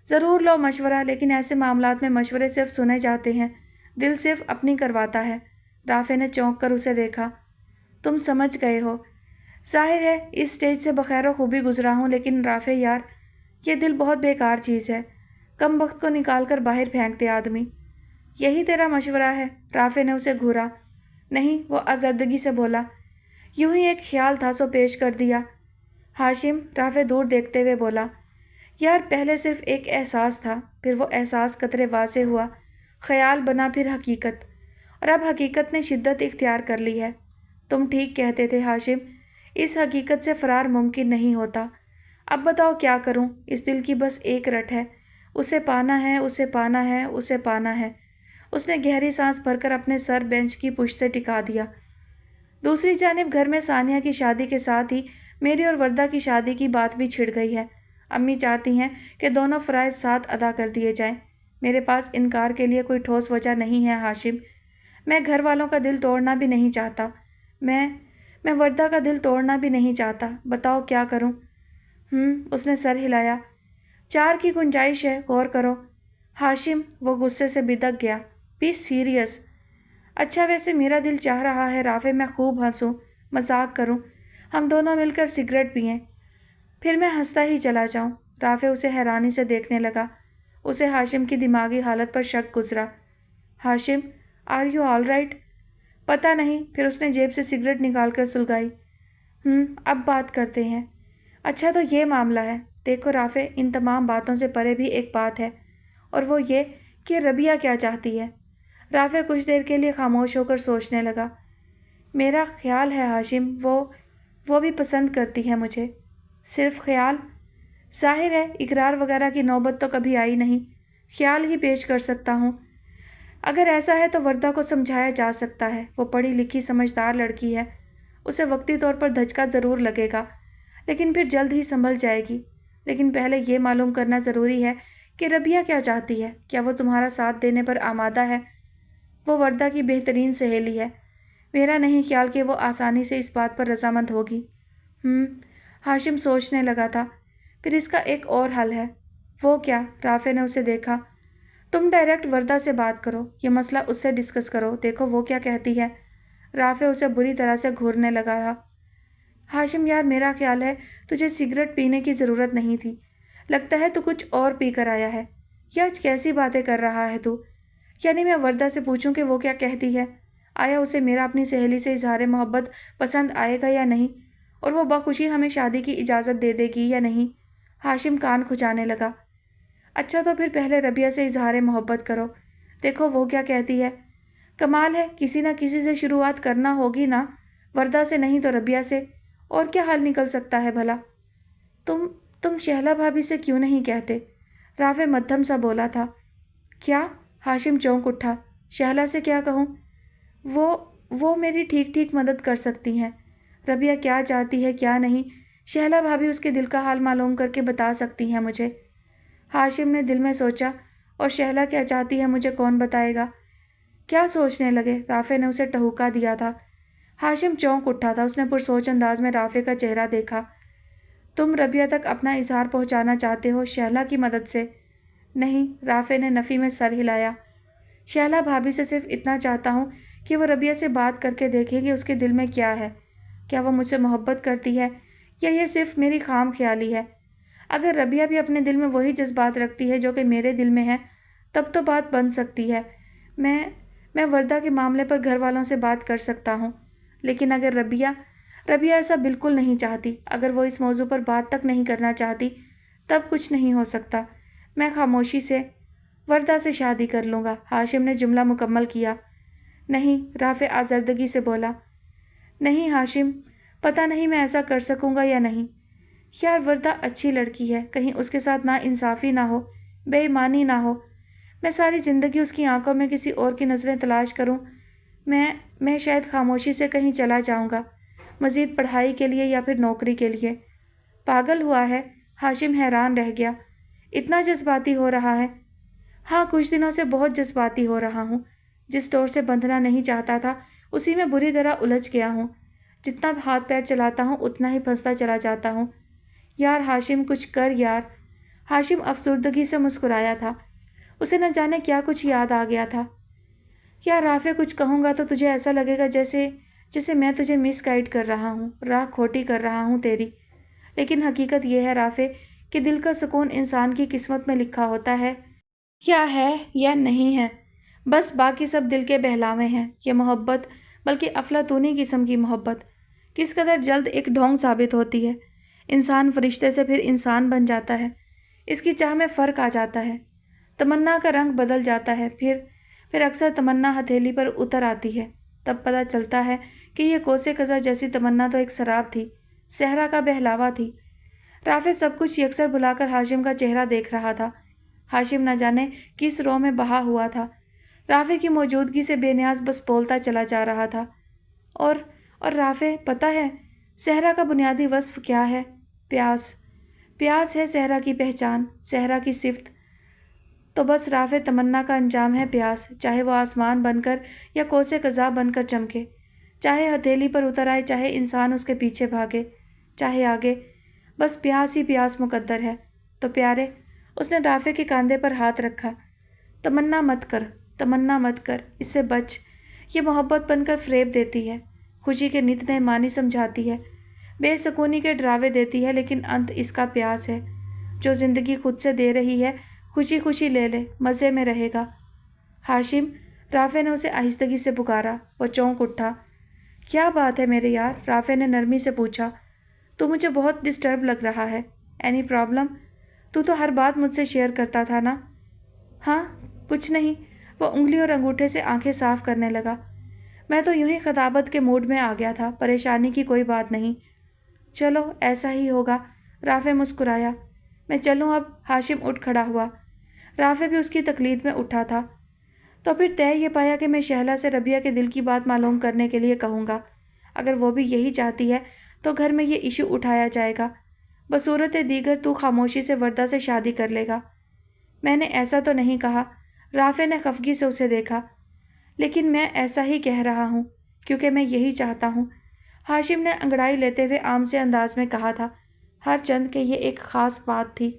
ज़रूर लो मशवरा, लेकिन ऐसे मामलात में मशवरे सिर्फ सुने जाते हैं, दिल सिर्फ अपनी करवाता है। राफे ने चौंक कर उसे देखा। तुम समझ गए हो। जाहिर है इस स्टेज से बखैर खूबी गुजरा हूँ, लेकिन राफे यार, ये दिल बहुत बेकार चीज़ है। कम वक्त को निकाल कर बाहर फेंक दे आदमी। यही तेरा मशवरा है? राफे ने उसे घूरा। नहीं, वो आज़र्दगी से बोला। यूं ही एक ख्याल था, सो पेश कर दिया। हाशिम, राफे दूर देखते हुए बोला। यार, पहले सिर्फ एक एहसास था, फिर वो एहसास कतरे वाज़ेह हुआ, ख्याल बना, फिर हकीकत, और अब हकीकत ने शिद्दत इख्तियार कर ली है। तुम ठीक कहते थे हाशिम, इस हकीकत से फ़रार मुमकिन नहीं होता। अब बताओ क्या करूं? इस दिल की बस एक रट है, उसे पाना है, उसे पाना है, उसे पाना है। उसने गहरी सांस भरकर अपने सर बेंच की पुश्त से टिका दिया। दूसरी जानिब घर में सानिया की शादी के साथ ही मेरी और वर्दा की शादी की बात भी छिड़ गई है। अम्मी चाहती हैं कि दोनों फ़राइज़ साथ अदा कर दिए जाएं। मेरे पास इनकार के लिए कोई ठोस वजह नहीं है हाशिम। मैं घर वालों का दिल तोड़ना भी नहीं चाहता। मैं वर्दा का दिल तोड़ना भी नहीं चाहता। बताओ क्या करूं? उसने सर हिलाया। 4 की गुंजाइश है, गौर करो। हाशिम, वो गुस्से से बिदक गया। Be serious. अच्छा, वैसे मेरा दिल चाह रहा है राफे, मैं खूब हंसूं, मजाक करूं, हम दोनों मिलकर सिगरेट पिएं, फिर मैं हंसता ही चला जाऊं। राफे उसे हैरानी से देखने लगा। उसे हाशिम की दिमागी हालत पर शक गुजरा। Hashim, are you all right? पता नहीं। फिर उसने जेब से सिगरेट निकाल कर सुलगाई। अब बात करते हैं। अच्छा, तो ये मामला है। देखो राफे, इन तमाम बातों से परे भी एक बात है, और वो ये कि रबिया क्या चाहती है। राफे कुछ देर के लिए खामोश होकर सोचने लगा। मेरा ख्याल है हाशिम, वो भी पसंद करती है मुझे। सिर्फ ख्याल? जाहिर है इकरार वगैरह की नौबत तो कभी आई नहीं, ख्याल ही पेश कर सकता हूँ। اگر ایسا ہے تو وردہ کو سمجھایا جا سکتا ہے، وہ پڑھی لکھی سمجھدار لڑکی ہے، اسے وقتی طور پر دھچکا ضرور لگے گا لیکن پھر جلد ہی سنبھل جائے گی۔ لیکن پہلے یہ معلوم کرنا ضروری ہے کہ ربیہ کیا چاہتی ہے، کیا وہ تمہارا ساتھ دینے پر آمادہ ہے؟ وہ وردہ کی بہترین سہیلی ہے، میرا نہیں خیال کہ وہ آسانی سے اس بات پر رضامند ہوگی۔ ہاشم سوچنے لگا تھا، پھر اس کا ایک اور حل ہے۔ وہ کیا؟ رافع نے اسے دیکھا۔ تم ڈائریکٹ وردہ سے بات کرو، یہ مسئلہ اس سے ڈسکس کرو، دیکھو وہ کیا کہتی ہے۔ رافع اسے بری طرح سے گھورنے لگا تھا۔ ہاشم یار، میرا خیال ہے تجھے سگریٹ پینے کی ضرورت نہیں تھی، لگتا ہے تو کچھ اور پی کر آیا ہے۔ یہ آج کیسی باتیں کر رہا ہے تو؟ یعنی میں وردہ سے پوچھوں کہ وہ کیا کہتی ہے؟ آیا اسے میرا اپنی سہیلی سے اظہار محبت پسند آئے گا یا نہیں؟ اور وہ بخوشی ہمیں شادی کی اجازت دے دے گی یا نہیں؟ ہاشم کان کھجانے لگا۔ اچھا تو پھر پہلے ربیہ سے اظہار محبت کرو، دیکھو وہ کیا کہتی ہے۔ کمال ہے، کسی نہ کسی سے شروعات کرنا ہوگی نا، وردہ سے نہیں تو ربیہ سے، اور کیا حل نکل سکتا ہے بھلا؟ تم شہلا بھابھی سے کیوں نہیں کہتے؟ رافع مدھم سا بولا تھا۔ کیا؟ ہاشم چونک اٹھا۔ شہلا سے کیا کہوں؟ وہ میری ٹھیک ٹھیک مدد کر سکتی ہیں۔ ربیہ کیا چاہتی ہے کیا نہیں، شہلا بھابھی اس کے دل کا حال معلوم کر کے بتا سکتی ہیں مجھے۔ ہاشم نے دل میں سوچا، اور شہلا کیا چاہتی ہے مجھے کون بتائے گا؟ کیا سوچنے لگے؟ رافع نے اسے ٹہوکا دیا تھا۔ ہاشم چونک اٹھا تھا، اس نے پرسوچ انداز میں رافع کا چہرہ دیکھا۔ تم ربیہ تک اپنا اظہار پہنچانا چاہتے ہو شہلا کی مدد سے؟ نہیں، رافع نے نفی میں سر ہلایا۔ شہلا بھابھی سے صرف اتنا چاہتا ہوں کہ وہ ربیہ سے بات کر کے دیکھے کہ اس کے دل میں کیا ہے، کیا وہ مجھ سے محبت کرتی ہے یا یہ صرف میری خام خیالی ہے۔ اگر ربیہ بھی اپنے دل میں وہی جذبات رکھتی ہے جو کہ میرے دل میں ہے، تب تو بات بن سکتی ہے۔ میں وردہ کے معاملے پر گھر والوں سے بات کر سکتا ہوں، لیکن اگر ربیہ ایسا بالکل نہیں چاہتی، اگر وہ اس موضوع پر بات تک نہیں کرنا چاہتی، تب کچھ نہیں ہو سکتا۔ میں خاموشی سے وردہ سے شادی کر لوں گا۔ ہاشم نے جملہ مکمل کیا۔ نہیں، رافع آزردگی سے بولا۔ نہیں ہاشم، پتہ نہیں میں ایسا کر سکوں گا یا نہیں۔ یار وردہ اچھی لڑکی ہے، کہیں اس کے ساتھ ناانصافی نہ ہو، بے ایمانی نہ ہو۔ میں ساری زندگی اس کی آنکھوں میں کسی اور کی نظریں تلاش کروں؟ میں شاید خاموشی سے کہیں چلا جاؤں گا، مزید پڑھائی کے لیے یا پھر نوکری کے لیے۔ پاگل ہوا ہے؟ ہاشم حیران رہ گیا۔ اتنا جذباتی ہو رہا ہے؟ ہاں، کچھ دنوں سے بہت جذباتی ہو رہا ہوں۔ جس ڈور سے بندھنا نہیں چاہتا تھا اسی میں بری طرح الجھ گیا ہوں۔ جتنا ہاتھ پیر چلاتا ہوں اتنا ہی پھنستا چلا جاتا ہوں۔ یار ہاشم، کچھ کر یار۔ ہاشم افسردگی سے مسکرایا تھا، اسے نہ جانے کیا کچھ یاد آ گیا تھا۔ یار رافع، کچھ کہوں گا تو تجھے ایسا لگے گا جیسے میں تجھے مس گائیڈ کر رہا ہوں، راہ کھوٹی کر رہا ہوں تیری۔ لیکن حقیقت یہ ہے رافع کہ دل کا سکون انسان کی قسمت میں لکھا ہوتا ہے، کیا ہے یا نہیں ہے، بس باقی سب دل کے بہلاوے ہیں۔ یہ محبت، بلکہ افلاطونی قسم کی محبت، کس قدر جلد ایک ڈھونگ ثابت ہوتی ہے۔ انسان فرشتے سے پھر انسان بن جاتا ہے، اس کی چاہ میں فرق آ جاتا ہے، تمنا کا رنگ بدل جاتا ہے، پھر اکثر تمنا ہتھیلی پر اتر آتی ہے، تب پتہ چلتا ہے کہ یہ کوسے قزح جیسی تمنا تو ایک سراب تھی، صحرا کا بہلاوا تھی۔ رافع سب کچھ یکسر بلا کر ہاشم کا چہرہ دیکھ رہا تھا۔ ہاشم نہ جانے کس رو میں بہا ہوا تھا، رافع کی موجودگی سے بے نیاز بس بولتا چلا جا رہا تھا۔ اور رافع، پتہ ہے صحرا کا بنیادی وصف کیا ہے؟ پیاس ہے صحرا کی پہچان، صحرا کی صفت۔ تو بس رافع، تمنا کا انجام ہے پیاس، چاہے وہ آسمان بن کر یا کوسے قزح بن کر چمکے، چاہے ہتھیلی پر اتر آئے، چاہے انسان اس کے پیچھے بھاگے، چاہے آگے، بس پیاس ہی پیاس مقدر ہے۔ تو پیارے، اس نے رافع کے کاندھے پر ہاتھ رکھا، تمنا مت کر، اس سے بچ۔ یہ محبت بن کر فریب دیتی ہے، خوشی کے نت نئے معنی سمجھاتی ہے، بے سکونی کے ڈراوے دیتی ہے، لیکن انت اس کا پیاس ہے۔ جو زندگی خود سے دے رہی ہے، خوشی خوشی لے لے، مزے میں رہے گا۔ ہاشم، رافع نے اسے آہستگی سے پکارا۔ وہ چونک اٹھا۔ کیا بات ہے میرے یار؟ رافع نے نرمی سے پوچھا۔ تو مجھے بہت ڈسٹرب لگ رہا ہے۔ Any problem? تو ہر بات مجھ سے شیئر کرتا تھا نا؟ ہاں، کچھ نہیں۔ وہ انگلی اور انگوٹھے سے آنکھیں صاف کرنے لگا۔ میں تو یوں ہی خطابت کے موڈ میں آ گیا تھا، پریشانی کی کوئی بات نہیں۔ چلو ایسا ہی ہوگا، رافع مسکرایا۔ میں چلوں اب؟ ہاشم اٹھ کھڑا ہوا۔ رافع بھی اس کی تقلید میں اٹھا تھا۔ तो फिर طے یہ پایا کہ میں شہلا سے ربیہ کے دل کی بات معلوم کرنے کے لیے کہوں گا۔ اگر وہ بھی یہی چاہتی ہے تو گھر میں یہ ایشو اٹھایا جائے گا۔ بصورت دیگر تو خاموشی سے وردہ سے شادی کر لے گا۔ میں نے ایسا تو نہیں کہا۔ رافع نے خفگی سے اسے دیکھا۔ لیکن میں ایسا ہی کہہ رہا ہوں کیونکہ میں یہی چاہتا ہوں۔ ہاشم نے انگڑائی لیتے ہوئے عام سے انداز میں کہا تھا، ہر چند کہ یہ ایک خاص بات تھی۔